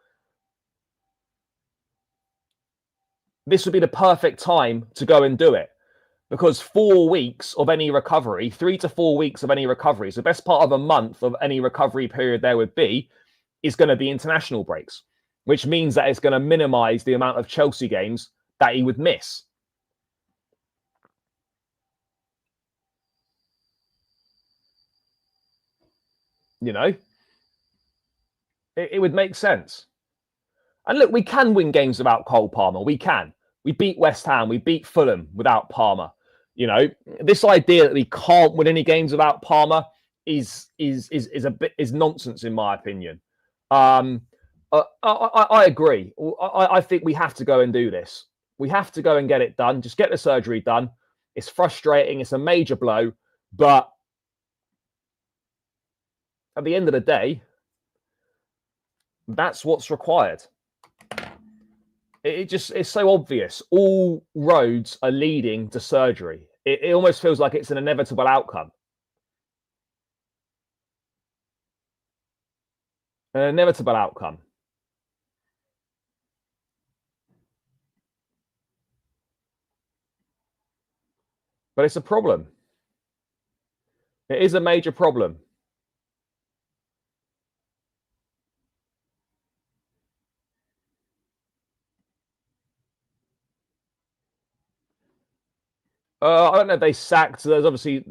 this would be the perfect time to go and do it. Because 4 weeks of any recovery, 3 to 4 weeks of any recovery, so the best part of a month of any recovery period there would be, is going to be international breaks, which means that it's going to minimize the amount of Chelsea games that he would miss. You know, it would make sense. And look, we can win games without Cole Palmer. We can. We beat West Ham. We beat Fulham without Palmer. You know, this idea that we can't win any games without Palmer is nonsense, in my opinion. I agree. I think we have to go and do this. We have to go and get it done. Just get the surgery done. It's frustrating. It's a major blow. But at the end of the day, that's what's required. It's so obvious. All roads are leading to surgery. It almost feels like it's an inevitable outcome. An inevitable outcome. But it's a problem. It is a major problem. I don't know if they sacked. They obviously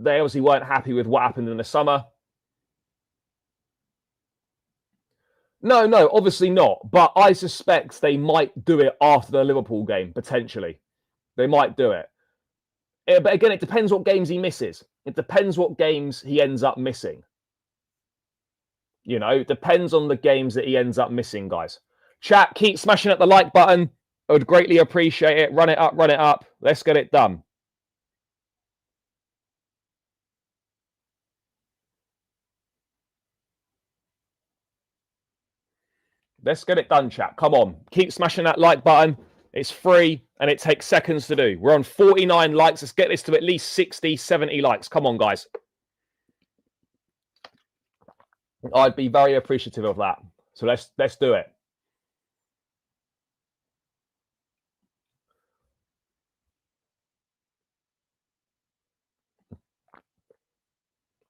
weren't happy with what happened in the summer. No, obviously not. But I suspect they might do it after the Liverpool game, potentially. They might do it. But again, it depends what games he misses. It depends what games he ends up missing. You know, it depends on the games that he ends up missing, guys. Chat, keep smashing at the like button. I would greatly appreciate it. Run it up. Let's get it done. Let's get it done, chat. Come on. Keep smashing that like button. It's free and it takes seconds to do. We're on 49 likes. Let's get this to at least 60, 70 likes. Come on, guys. I'd be very appreciative of that. So let's do it.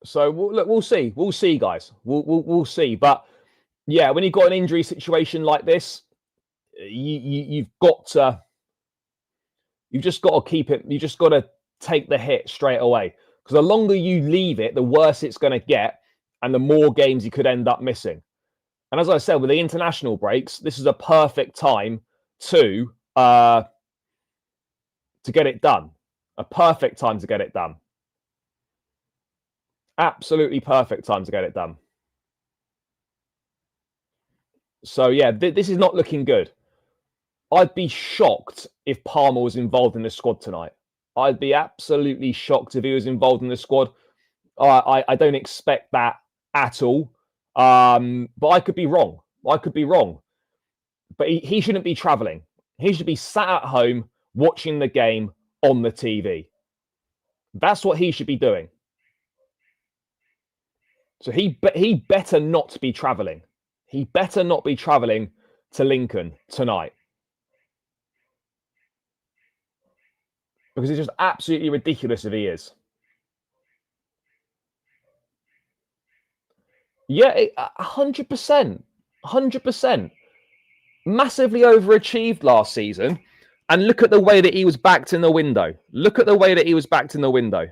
So look, we'll see. We'll see, guys. We'll see. But yeah, when you've got an injury situation like this, you've just got to keep it. You just got to take the hit straight away, because the longer you leave it, the worse it's going to get, and the more games you could end up missing. And as I said, with the international breaks, this is a perfect time to get it done. A perfect time to get it done. Absolutely perfect time to get it done. So yeah, this is not looking good. I'd be shocked if Palmer was involved in the squad tonight. I'd be absolutely shocked if he was involved in the squad. I don't expect that at all. But I could be wrong. I could be wrong. But he shouldn't be travelling. He should be sat at home watching the game on the TV. That's what he should be doing. So he better not be travelling. He better not be travelling to Lincoln tonight. Because it's just absolutely ridiculous if he is. Yeah, 100%. 100%. Massively overachieved last season. And look at the way that he was backed in the window. Look at the way that he was backed in the window.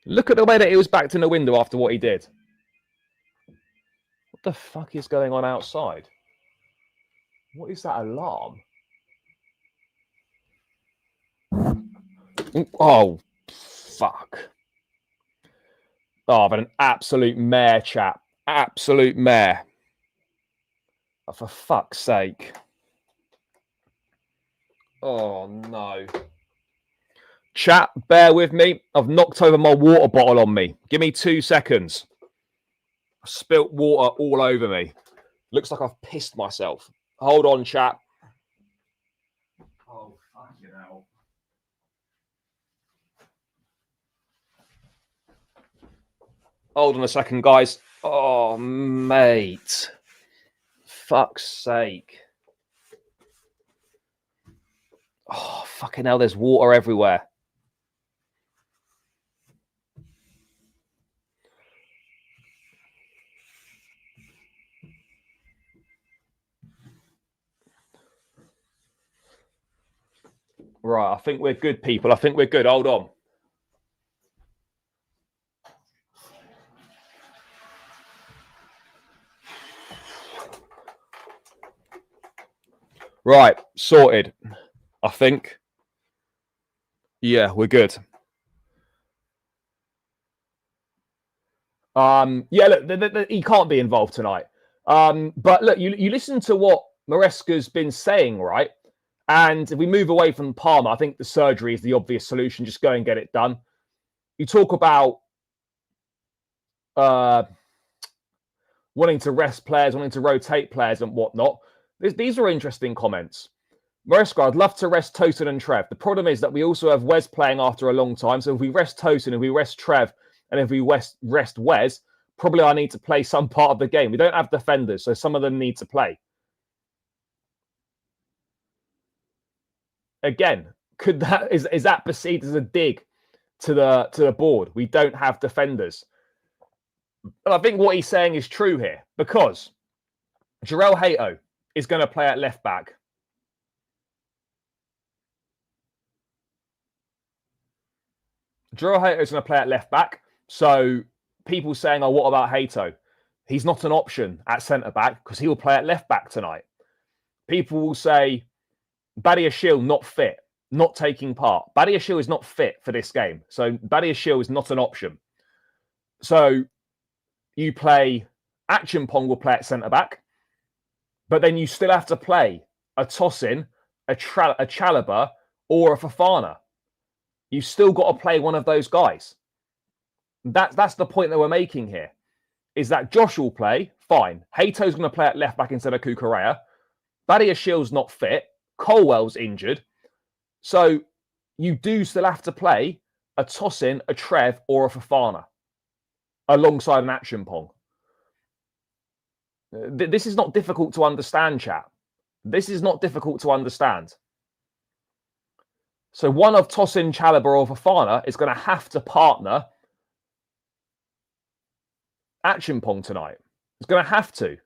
Look at the way that he was backed in the window after what he did. What the fuck is going on outside? What is that alarm? Oh, fuck. Oh, but an absolute mare, chap. Absolute mare. Oh, for fuck's sake. Oh, no. Chat, bear with me. I've knocked over my water bottle on me. Give me 2 seconds. I spilt water all over me. Looks like I've pissed myself. Hold on, chat. Oh, fucking hell. Hold on a second, guys. Oh, mate. Fuck's sake. Oh, fucking hell, there's water everywhere. Right, I think we're good, people. I think we're good. Hold on. Right, sorted. I think. Yeah, we're good. Yeah, look, he can't be involved tonight. But look, you listen to what Maresca's been saying, right? And if we move away from Palmer, I think the surgery is the obvious solution. Just go and get it done. You talk about wanting to rest players, wanting to rotate players and whatnot. These are interesting comments. Maresca, I'd love to rest Tosin and Trev. The problem is that we also have Wes playing after a long time. So if we rest Tosin, if we rest Trev, and if we rest Wes, probably I need to play some part of the game. We don't have defenders, so some of them need to play. Again, is that perceived as a dig to the board? We don't have defenders. And I think what he's saying is true here, because Jarrell Hato is going to play at left back. Jarrell Hato is going to play at left back. So people saying, oh, what about Hato? He's not an option at centre back because he will play at left back tonight. People will say, Badiashile not fit, not taking part. Badiashile is not fit for this game. So Badiashile is not an option. So you play Achimpong will play at centre back, but then you still have to play a Tosin, a Chalobah, or a Fofana. You've still got to play one of those guys. That's the point that we're making here, is that Josh will play, fine. Hato's going to play at left back instead of Kukurea. Badia Shield's not fit. Colwell's injured. So you do still have to play a Tosin, a Trev, or a Fofana alongside an Action Pong. This is not difficult to understand, chat. This is not difficult to understand. So one of Tosin, Chalobah, or Fofana is going to have to partner Action Pong tonight. It's going to have to.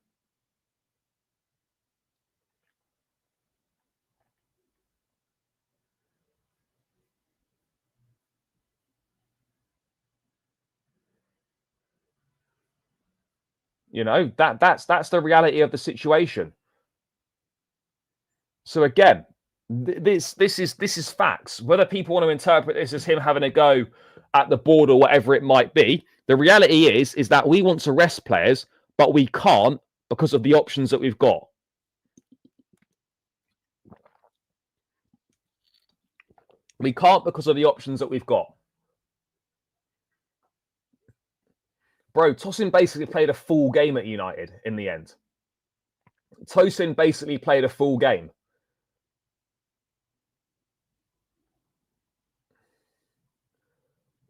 You know, that's the reality of the situation. So again, this is facts. Whether people want to interpret this as him having a go at the board or whatever it might be, the reality is that we want to rest players, but we can't because of the options that we've got. We can't because of the options that we've got. Bro, Tosin basically played a full game at United in the end. Tosin basically played a full game.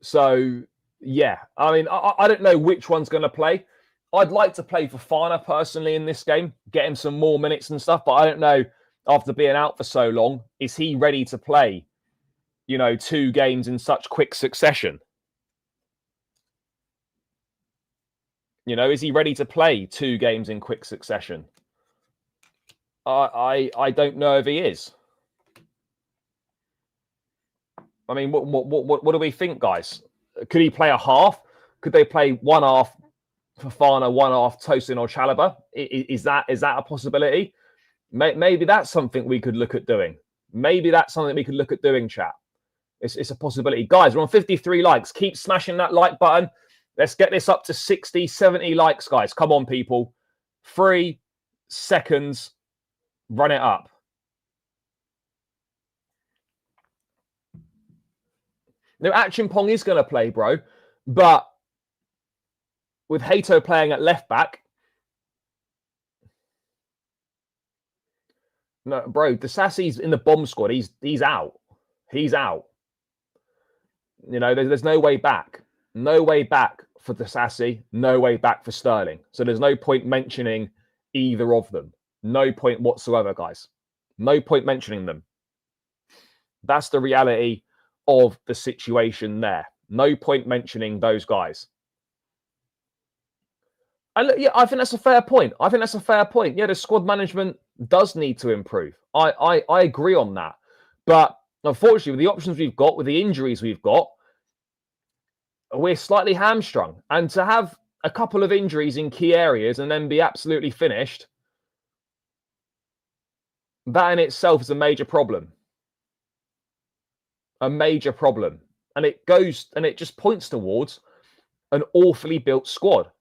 So, yeah. I mean, I don't know which one's going to play. I'd like to play Fofana personally in this game, get him some more minutes and stuff, but I don't know, after being out for so long, is he ready to play, 2 games in such quick succession? Is he ready to play 2 games in quick succession? I don't know if he is. I mean, what do we think, guys? Could he play a half? Could they play one half Fofana, one half Tosin or Chalobah? Is that a possibility? Maybe that's something we could look at doing. Maybe that's something we could look at doing, chat. It's a possibility. Guys, we're on 53 likes. Keep smashing that like button. Let's get this up to 60, 70 likes, guys. Come on, people. 3 seconds. Run it up. Now, Action Pong is going to play, bro. But with Hato playing at left back, no, bro, Desassi's in the bomb squad. He's out. He's out. There's no way back. No way back for Desassi. No way back for Sterling. So there's no point mentioning either of them. No point whatsoever, guys. No point mentioning them. That's the reality of the situation there. No point mentioning those guys. And yeah, I think that's a fair point. Yeah, the squad management does need to improve. I agree on that. But unfortunately, with the options we've got, with the injuries we've got, we're slightly hamstrung. And to have a couple of injuries in key areas and then be absolutely finished, that in itself is a major problem. A major problem. And it just points towards an awfully built squad.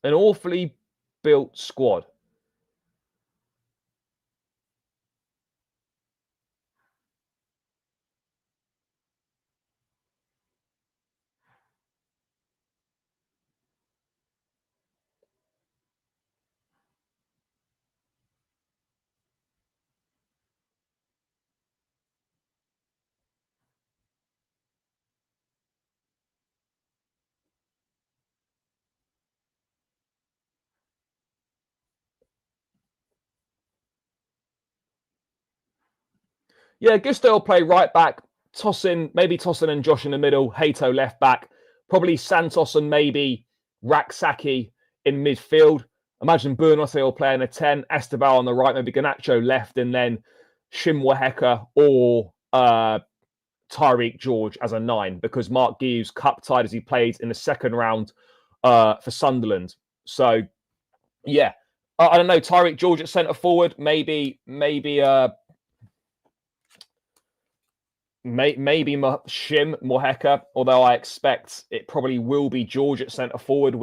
An awfully built squad. Yeah, Gusto will play right back. Maybe Tosin and Josh in the middle. Hato left back. Probably Santos and maybe Raksaki in midfield. Imagine Buenote will play in a 10. Estabal on the right. Maybe Garnacho left. And then Shimwaheka or Tyreek George as a 9. Because Mark Guiu's cup-tied as he played in the second round for Sunderland. So, yeah. I don't know. Tyreek George at centre-forward. Maybe Shim Moheka, although I expect it probably will be George at centre forward,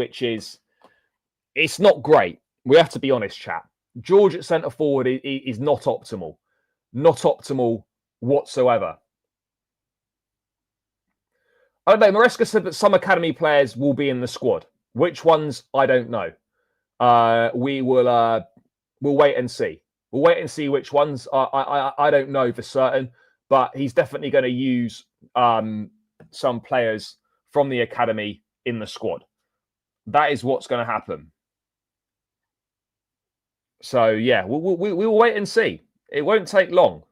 it's not great. We have to be honest, chat. George at centre forward is not optimal. Not optimal whatsoever. I don't know. Maresca said that some academy players will be in the squad. Which ones, I don't know. We'll wait and see. We'll wait and see which ones. I don't know for certain, but he's definitely going to use some players from the academy in the squad. That is what's going to happen. So yeah, we'll wait and see. It won't take long.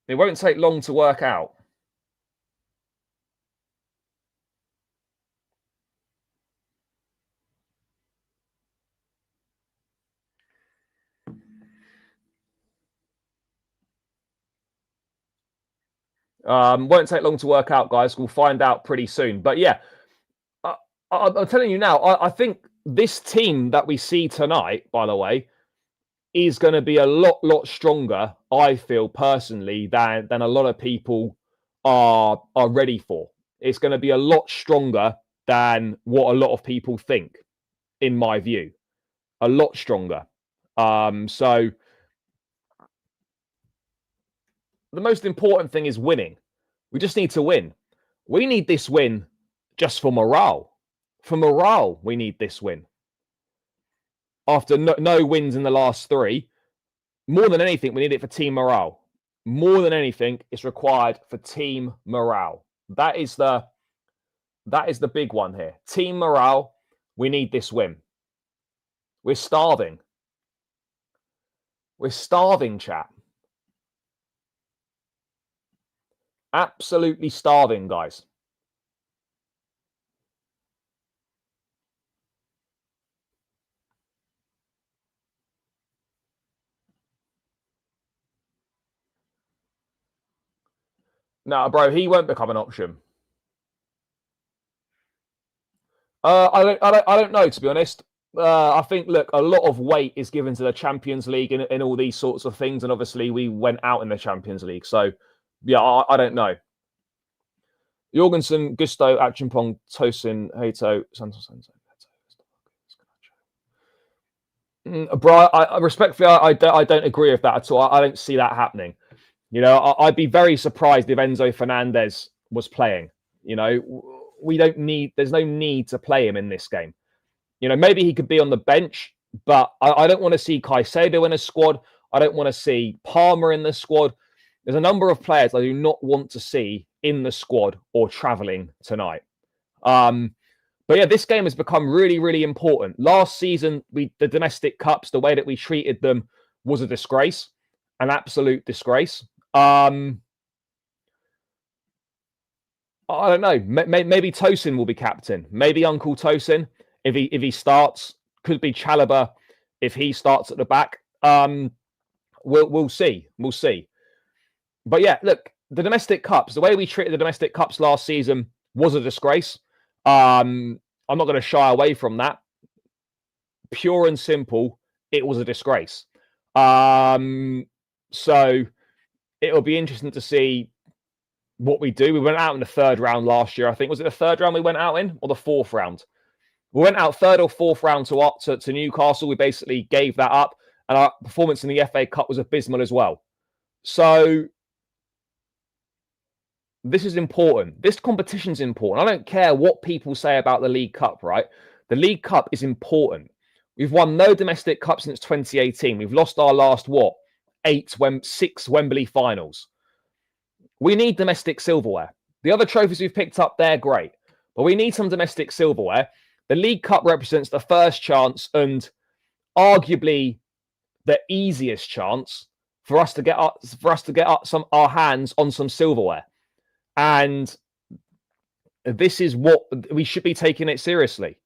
It won't take long to work out. Won't take long to work out, guys. We'll find out pretty soon. But yeah, I'm telling you now, I think this team that we see tonight, by the way, is going to be a lot stronger, I feel personally, than a lot of people are ready for. It's going to be a lot stronger than what a lot of people think, in my view. A lot stronger. So the most important thing is winning. We just need to win. We need this win just for morale. For morale, we need this win. After no wins in the last 3, more than anything, we need it for team morale. More than anything, it's required for team morale. That is the big one here. Team morale, we need this win. We're starving. We're starving, chat. Absolutely starving, guys. No, bro, he won't become an option. I don't know, to be honest. I think, look, a lot of weight is given to the Champions League and all these sorts of things, and obviously we went out in the Champions League. So, yeah, I don't know. Jorgensen, Gusto, Achimpong, Tosin, Hato, Santos. Bro, I respectfully, I don't agree with that at all. I don't see that happening. You know, I'd be very surprised if Enzo Fernandez was playing. You know, there's no need to play him in this game. You know, maybe he could be on the bench, but I don't want to see Caicedo in a squad. I don't want to see Palmer in the squad. There's a number of players I do not want to see in the squad or travelling tonight. But yeah, this game has become really important. Last season, the domestic cups, the way that we treated them was a disgrace, an absolute disgrace. I don't know. Maybe Tosin will be captain. Maybe Uncle Tosin, if he starts, could be Chalobah if he starts at the back. We'll see. We'll see. But yeah, look, the domestic cups, the way we treated the domestic cups last season was a disgrace. I'm not going to shy away from that. Pure and simple, it was a disgrace. So it'll be interesting to see what we do. We went out in the 3rd round last year, I think. Was it the 3rd round we went out in, or the 4th round? We went out 3rd or 4th round to Newcastle. We basically gave that up, and our performance in the FA Cup was abysmal as well. So this is important. This competition's important. I don't care what people say about the League Cup, right? The League Cup is important. We've won no domestic cup since 2018. We've lost our last, 6 Wembley finals. We need domestic silverware. The other trophies we've picked up, they're great. But we need some domestic silverware. The League Cup represents the first chance and arguably the easiest chance for us to get our hands on some silverware. And this is what we should be taking it seriously.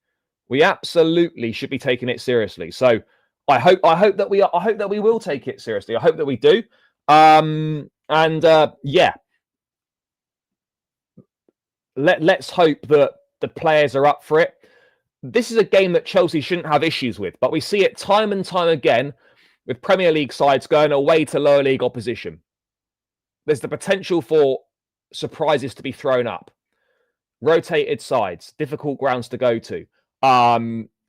We absolutely should be taking it seriously. So I hope that we will take it seriously. I hope that we do. Yeah. Let's hope that the players are up for it. This is a game that Chelsea shouldn't have issues with, but we see it time and time again with Premier League sides going away to lower league opposition. There's the potential for surprises to be thrown up. Rotated sides, difficult grounds to go to.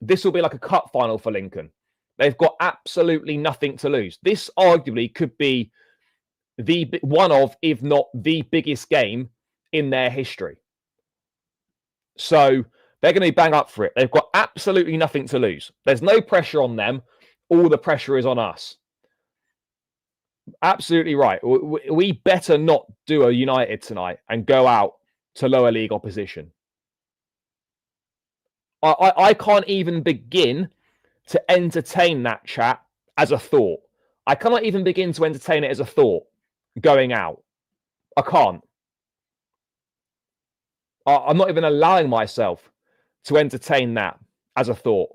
This will be like a cup final for Lincoln. They've got absolutely nothing to lose. This arguably could be one of, if not the biggest game in their history. So they're going to be bang up for it. They've got absolutely nothing to lose. There's no pressure on them. All the pressure is on us. Absolutely right. We better not do a United tonight and go out to lower league opposition. I can't even begin to entertain that chat as a thought. I cannot even begin to entertain it as a thought going out. I can't. I'm not even allowing myself to entertain that as a thought.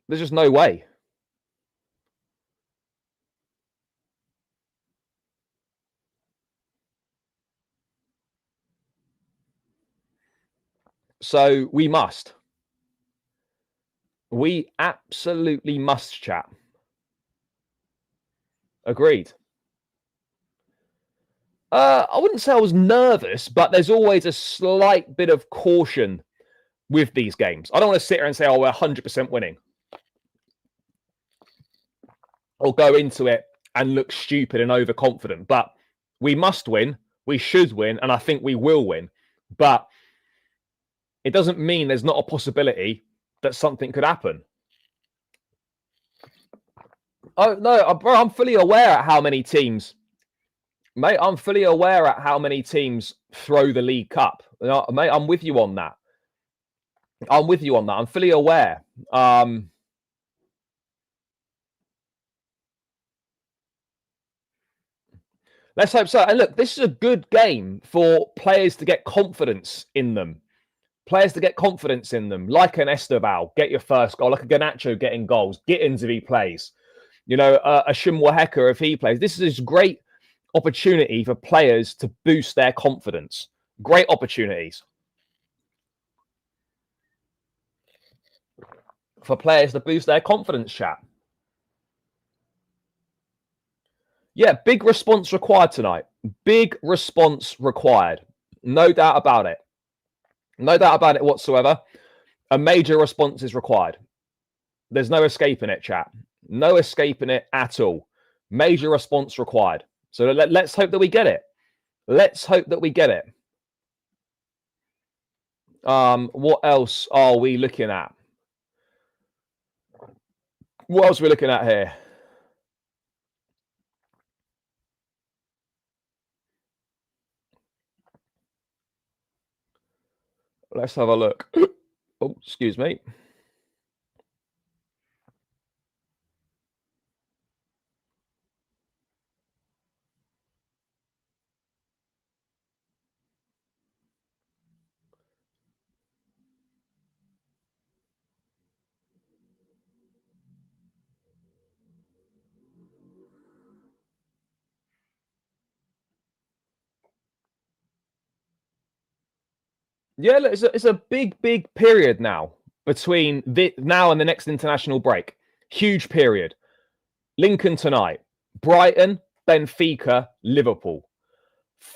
There's just no way. So we must. We absolutely must, chat. Agreed. I wouldn't say I was nervous, but there's always a slight bit of caution with these games. I don't want to sit here and say, oh, we're 100% winning. Or go into it and look stupid and overconfident. But we must win. We should win. And I think we will win. But it doesn't mean there's not a possibility that something could happen. Oh, no, bro, I'm fully aware at how many teams... Mate, I'm fully aware at how many teams throw the League Cup. Mate, I'm with you on that. I'm with you on that. I'm fully aware. Let's hope so. And look, this is a good game for players to get confidence in them. Players to get confidence in them. Like an Esteban, get your first goal. Like a Garnacho getting goals. Gittins if he plays. You know, a Shimwaheka if he plays. This is great opportunity for players to boost their confidence. Great opportunities for players to boost their confidence, chat. Yeah, big response required tonight. Big response required. No doubt about it. No doubt about it whatsoever. A major response is required. There's no escaping it, chat. No escaping it at all. Major response required. So let's hope that we get it. Let's hope that we get it. What else are we looking at? What else are we looking at here? Let's have a look. Oh, excuse me. Yeah, look, it's a big period now between now and the next international break. Huge period. Lincoln tonight, Brighton, Benfica, Liverpool.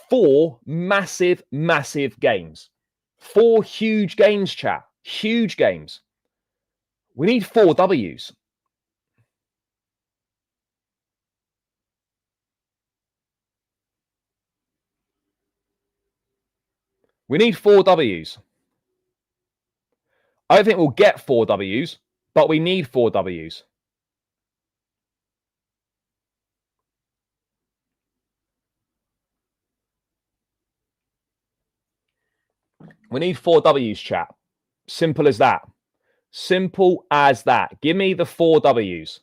4 massive games. 4 huge games, chat. Huge games. We need 4 W's. We need 4 W's. I don't think we'll get 4 W's, but we need 4 W's. We need 4 W's, chat. Simple as that. Simple as that. Give me the 4 W's.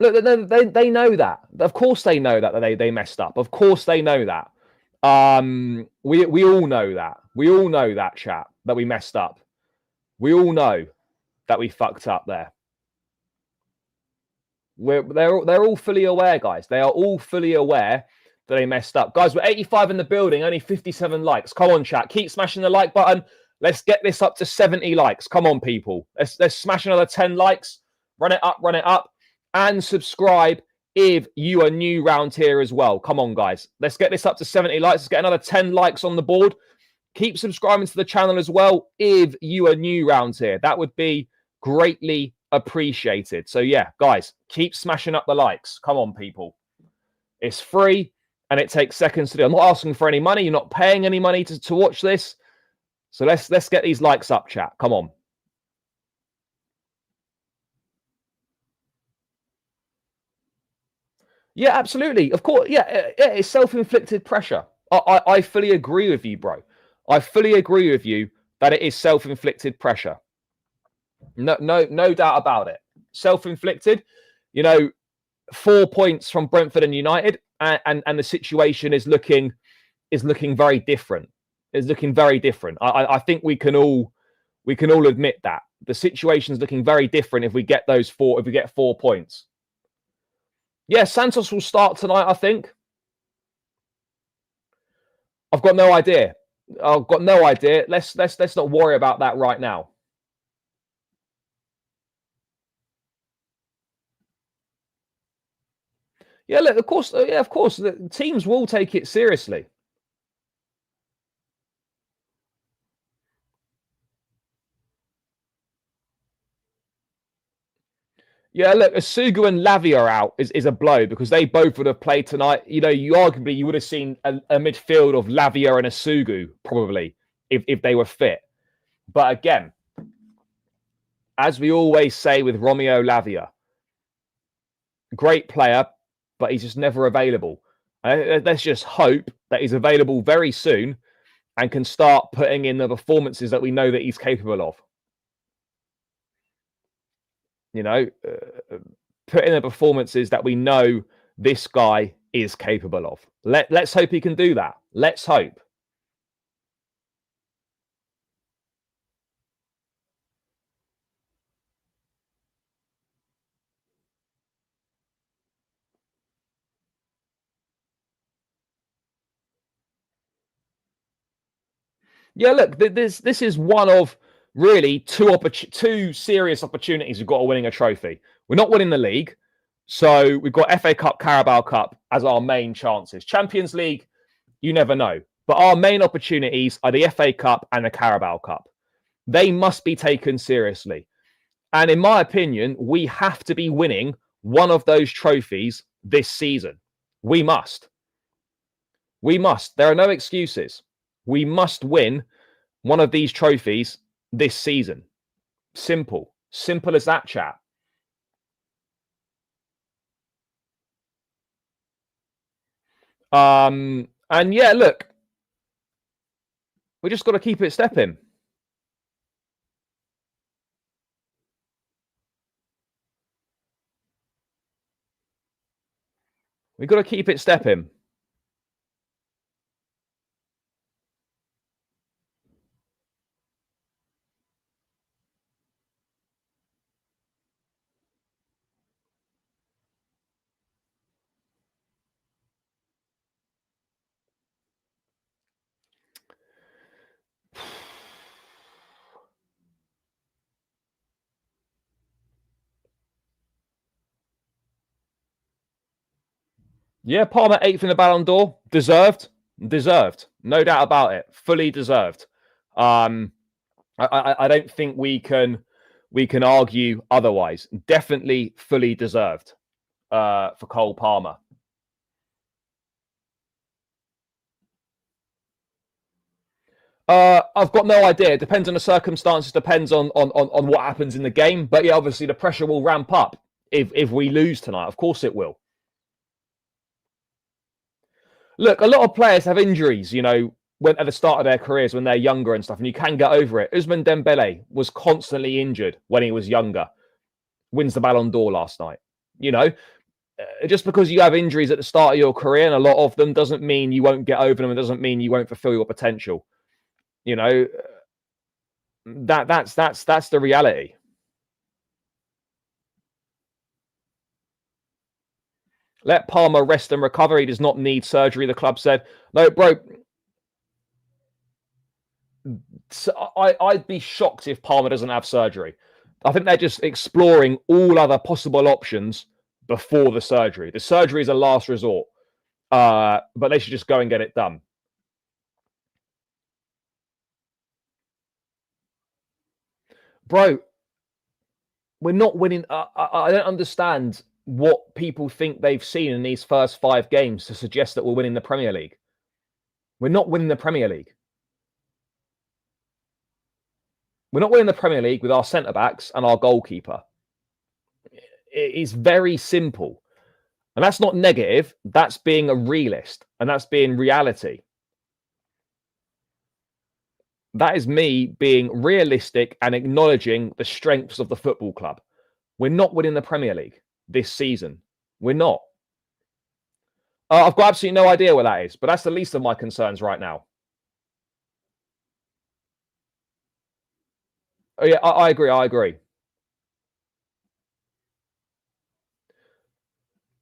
Look, they know that. Of course they know that they messed up. Of course they know that. We all know that. We all know that, chat, that we messed up. We all know that we fucked up there. They're all fully aware, guys. They are all fully aware that they messed up. Guys, we're 85 in the building, only 57 likes. Come on, chat. Keep smashing the like button. Let's get this up to 70 likes. Come on, people. Let's smash another 10 likes. Run it up. And subscribe if you are new round here as well. Come on, guys. Let's get this up to 70 likes. Let's get another 10 likes on the board. Keep subscribing to the channel as well if you are new round here. That would be Greatly appreciated. So yeah, guys, keep smashing up the likes. Come on, people. It's free and it takes seconds to do. I'm not asking for any money. You're not paying any money to watch this. So let's get these likes up, chat. Come on. Yeah, absolutely. Of course. Yeah, it's self-inflicted pressure. I fully agree with you, bro. I fully agree with you that it is self-inflicted pressure. No doubt about it. Self-inflicted. 4 points from Brentford and United, and the situation is looking very different. It's looking very different. I think we can all admit that the situation is looking very different if we get those 4 points. Yeah, Santos will start tonight, I think. I've got no idea. Let's not worry about that right now. Yeah, look, of course, the teams will take it seriously. Yeah, look, Asugu and Lavia out is a blow because they both would have played tonight. You arguably you would have seen a midfield of Lavia and Asugu probably if they were fit. But again, as we always say with Romeo Lavia, great player, but he's just never available. Let's just hope that he's available very soon and can start putting in the performances that we know that he's capable of. Put in the performances that we know this guy is capable of. Let's hope he can do that. Let's hope. Yeah, look, this is one of really two serious opportunities we've got of winning a trophy. We're not winning the league, so we've got FA Cup, Carabao Cup as our main chances. Champions League, you never know. But our main opportunities are the FA Cup and the Carabao Cup. They must be taken seriously. And in my opinion, we have to be winning one of those trophies this season. We must. We must. There are no excuses. We must win one of these trophies this season. Simple. Simple as that, chat. And yeah, look, we just got to keep it stepping. We've got to keep it stepping. Yeah, Palmer 8th in the Ballon d'Or. Deserved. No doubt about it. Fully deserved. I don't think we can argue otherwise. Definitely fully deserved for Cole Palmer. I've got no idea. It depends on the circumstances. Depends on what happens in the game. But yeah, obviously the pressure will ramp up if we lose tonight. Of course it will. Look, a lot of players have injuries, when at the start of their careers when they're younger and stuff, and you can get over it. Ousmane Dembele was constantly injured when he was younger. Wins the Ballon d'Or last night. Just because you have injuries at the start of your career, and a lot of them, doesn't mean you won't get over them. It doesn't mean you won't fulfill your potential. That's the reality. Let Palmer rest and recover. He does not need surgery, the club said. No, bro. I'd be shocked if Palmer doesn't have surgery. I think they're just exploring all other possible options before the surgery. The surgery is a last resort, but they should just go and get it done. Bro, We're not winning. I don't understand what people think they've seen in these first 5 games to suggest that we're winning the Premier League. We're not winning the Premier League. We're not winning the Premier League with our centre-backs and our goalkeeper. It is very simple. And that's not negative. That's being a realist. And that's being reality. That is me being realistic and acknowledging the strengths of the football club. We're not winning the Premier League this season. We're not. I've got absolutely no idea where that is, but that's the least of my concerns right now. Oh, yeah, I agree. I agree.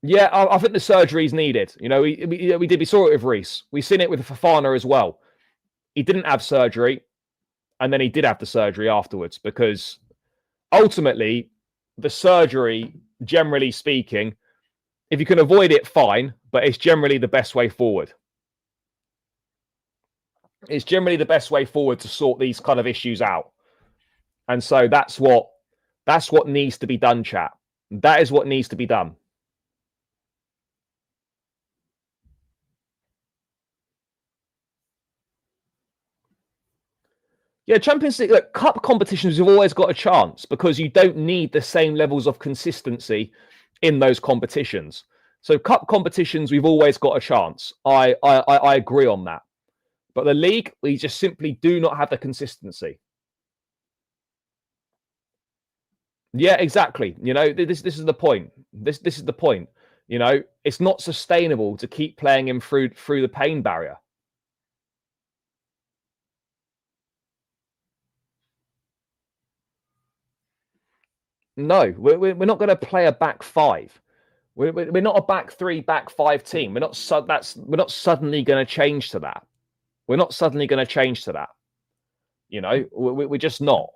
Yeah, I think the surgery is needed. You know, we saw it with Reece. We've seen it with Fofana as well. He didn't have surgery, and then he did have the surgery afterwards because ultimately the surgery, generally speaking, if you can avoid it, fine, but it's generally the best way forward. It's generally the best way forward to sort these kind of issues out. And so that's what needs to be done, chat. That is what needs to be done. Yeah, Champions League, look, cup competitions, you've always got a chance because you don't need the same levels of consistency in those competitions. So cup competitions, we've always got a chance. I agree on that. But the league, we just simply do not have the consistency. Yeah, exactly. You know, this is the point. This is the point. You know, it's not sustainable to keep playing him through the pain barrier. No, we're not going to play a back 5. We're not a back 3, back 5 team. We're not suddenly going to change to that. We're not suddenly going to change to that. You know, we're just not.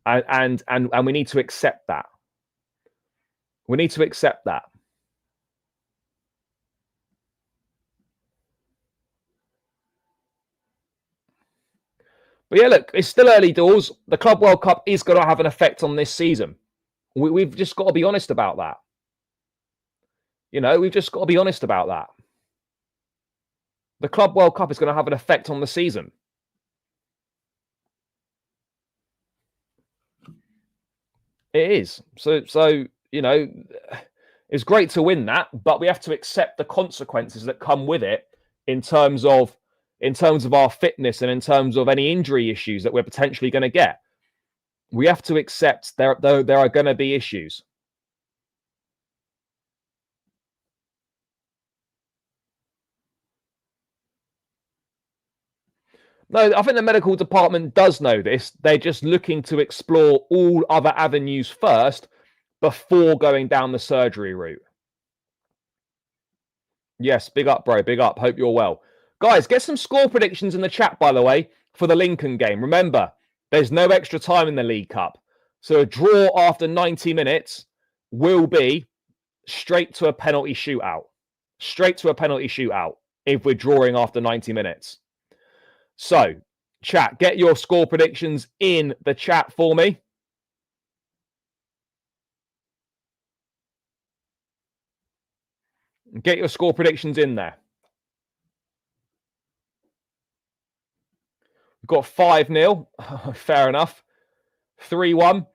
And we need to accept that. We need to accept that. But yeah, look, it's still early doors. The Club World Cup is going to have an effect on this season. We've just got to be honest about that. You know, we've just got to be honest about that. The Club World Cup is going to have an effect on the season. It is. So you know, it's great to win that, but we have to accept the consequences that come with it in terms of our fitness and in terms of any injury issues that we're potentially going to get. We have to accept there are going to be issues. No, I think the medical department does know this. They're just looking to explore all other avenues first before going down the surgery route. Yes, big up, bro. Big up. Hope you're well. Guys, get some score predictions in the chat, by the way, for the Lincoln game. Remember, there's no extra time in the League Cup. So a draw after 90 minutes will be straight to a penalty shootout. Straight to a penalty shootout if we're drawing after 90 minutes. So, chat, get your score predictions in the chat for me. Get your score predictions in there. We've got 5-0. Fair enough. 3-1.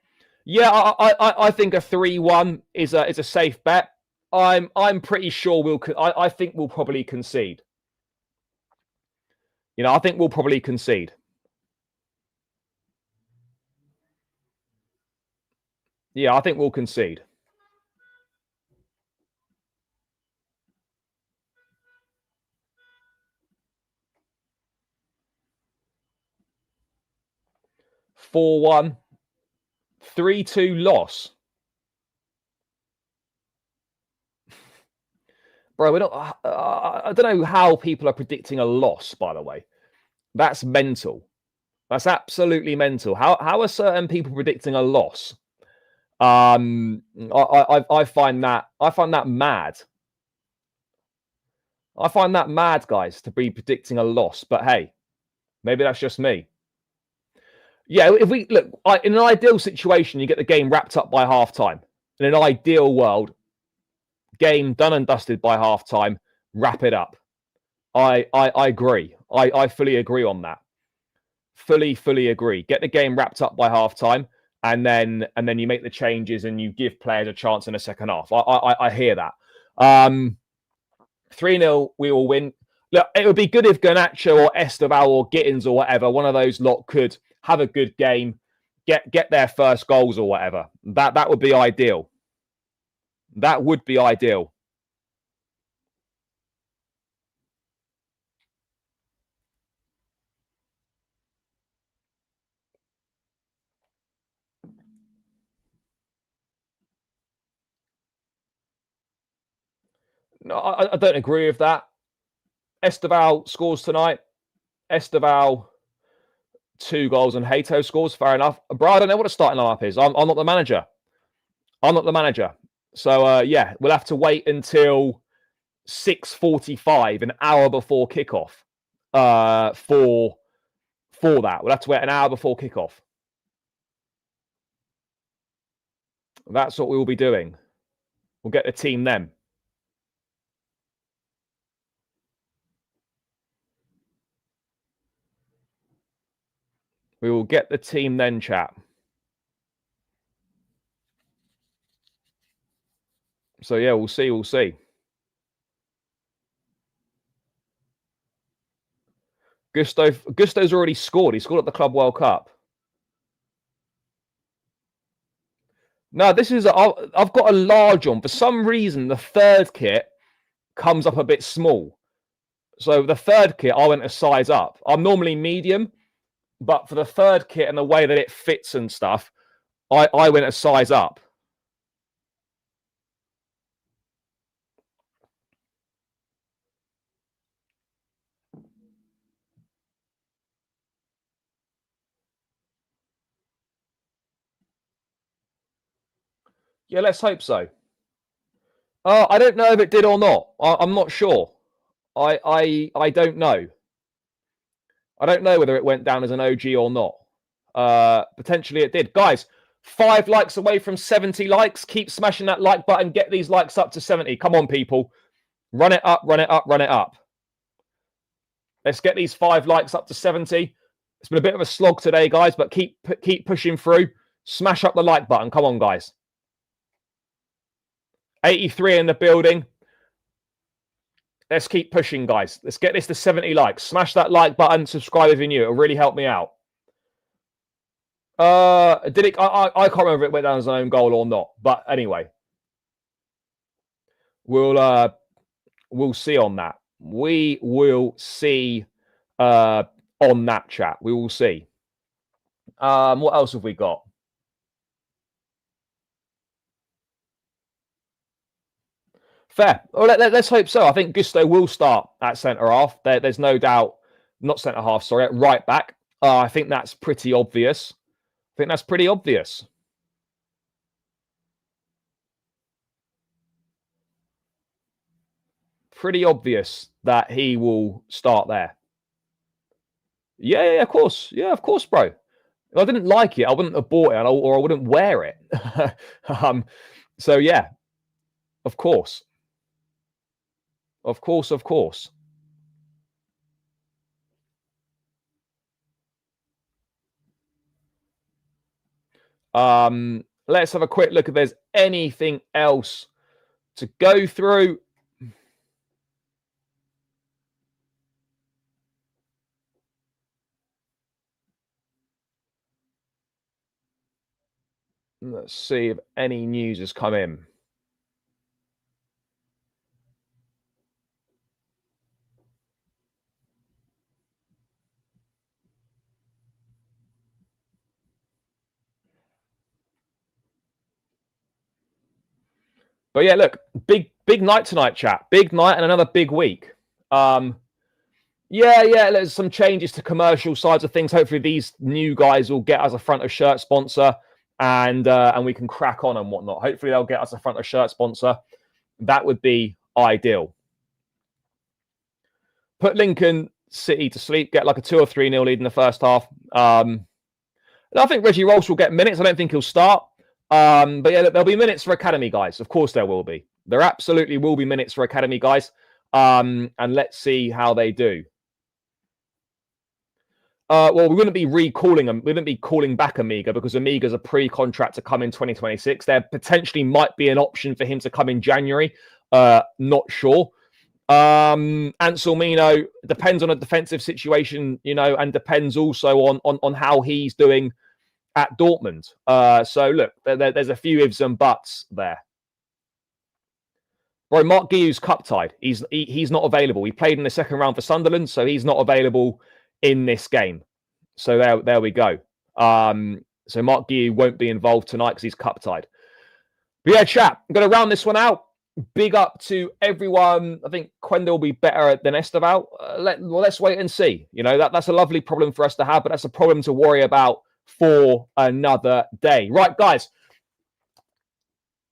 Yeah, I think a 3-1 is a safe bet. I'm pretty sure I think we'll probably concede. You know, I think we'll probably concede. Yeah, I think we'll concede. (4-1), 3-2 loss. Bro, we're not. I don't know how people are predicting a loss. By the way, that's mental. That's absolutely mental. How are certain people predicting a loss? I find that mad. I find that mad, guys, to be predicting a loss. But hey, maybe that's just me. Yeah, if we look in an ideal situation, you get the game wrapped up by halftime. In an ideal world, game done and dusted by halftime, wrap it up. I agree. I fully agree on that. Fully agree. Get the game wrapped up by halftime, and then you make the changes and you give players a chance in the second half. I hear that. 3-0, we will win. Look, it would be good if Garnacho or Esteval or Gittins or whatever, one of those lot could have a good game, get their first goals or whatever. That would be ideal. That would be ideal. No, I don't agree with that. Esteval scores tonight. Esteval 2 goals and Hato scores. Fair enough. Bro, I don't know what the starting lineup is. I'm not the manager. I'm not the manager. So yeah, we'll have to wait until 6:45, an hour before kickoff, for that. We'll have to wait an hour before kickoff. That's what we will be doing. We'll get the team then. We will get the team then, chat. So yeah, we'll see. We'll see. Gusto's already scored. He scored at the Club World Cup. No, this is I've got a large one. For some reason, the third kit comes up a bit small. So the third kit, I went a size up. I'm normally medium, but for the third kit and the way that it fits and stuff, I went a size up. Yeah, let's hope so. I don't know if it did or not. I'm not sure. I don't know. I don't know whether it went down as an OG or not. Potentially it did. Guys, 5 likes away from 70 likes. Keep smashing that like button. Get these likes up to 70. Come on, people. Run it up, run it up, run it up. Let's get these 5 likes up to 70. It's been a bit of a slog today, guys, but keep pushing through. Smash up the like button. Come on, guys. 83 in the building. Let's keep pushing, guys. Let's get this to 70 likes. Smash that like button. Subscribe if you're new. It'll really help me out. Did it? I can't remember if it went down as an own goal or not. But anyway, we'll see on that. We will see on that, chat. We will see. What else have we got? Fair. Well, let's hope so. I think Gusto will start at centre half. There's no doubt. Not centre half, sorry, at right back. I think that's pretty obvious. Pretty obvious that he will start there. Yeah, of course. Yeah, of course, bro. If I didn't like it, I wouldn't have bought it, or I wouldn't wear it. So yeah, of course. Of course. Let's have a quick look if there's anything else to go through. Let's see if any news has come in. But yeah, look, big night tonight, chat. Big night and another big week. Yeah, there's some changes to commercial sides of things. Hopefully these new guys will get us a front of shirt sponsor and we can crack on and whatnot. Hopefully they'll get us a front of shirt sponsor. That would be ideal. Put Lincoln City to sleep, get like a 2 or 3-0 lead in the first half. I think Reggie Walsh will get minutes. I don't think he'll start. But yeah, there'll be minutes for academy guys. Of course there will be. There absolutely will be minutes for academy guys. And let's see how they do. Well, we wouldn't be recalling them. We wouldn't be calling back Amiga because Amiga's a pre-contract to come in 2026. There potentially might be an option for him to come in January. Not sure. Anselmino depends on a defensive situation, and depends also on how he's doing at Dortmund. So look, there's a few ifs and buts there. Bro, Mark Guiu's cup tied. He's not available. He played in the second round for Sunderland, so he's not available in this game. So there we go. So Mark Guiu won't be involved tonight because he's cup tied. But yeah, chat, I'm going to round this one out. Big up to everyone. I think Quenda will be better than Esteval. Let's wait and see. That's a lovely problem for us to have, but that's a problem to worry about for another day. Right, guys.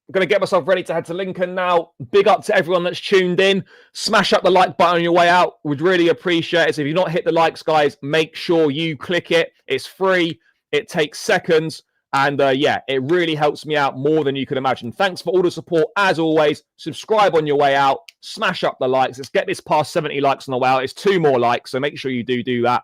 I'm going to get myself ready to head to Lincoln now. Big up to everyone that's tuned in. Smash up the like button on your way out. Would really appreciate it. So if you've not hit the likes, guys, make sure you click it. It's free. It takes seconds. And yeah, it really helps me out more than you could imagine. Thanks for all the support. As always, subscribe on your way out. Smash up the likes. Let's get this past 70 likes on the way out. It's 2 more likes, so make sure you do that.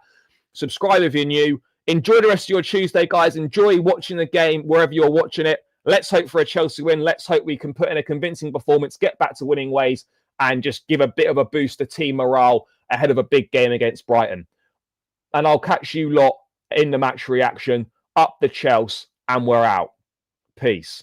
Subscribe if you're new. Enjoy the rest of your Tuesday, guys. Enjoy watching the game wherever you're watching it. Let's hope for a Chelsea win. Let's hope we can put in a convincing performance, get back to winning ways, and just give a bit of a boost to team morale ahead of a big game against Brighton. And I'll catch you lot in the match reaction. Up the Chelsea, and we're out. Peace.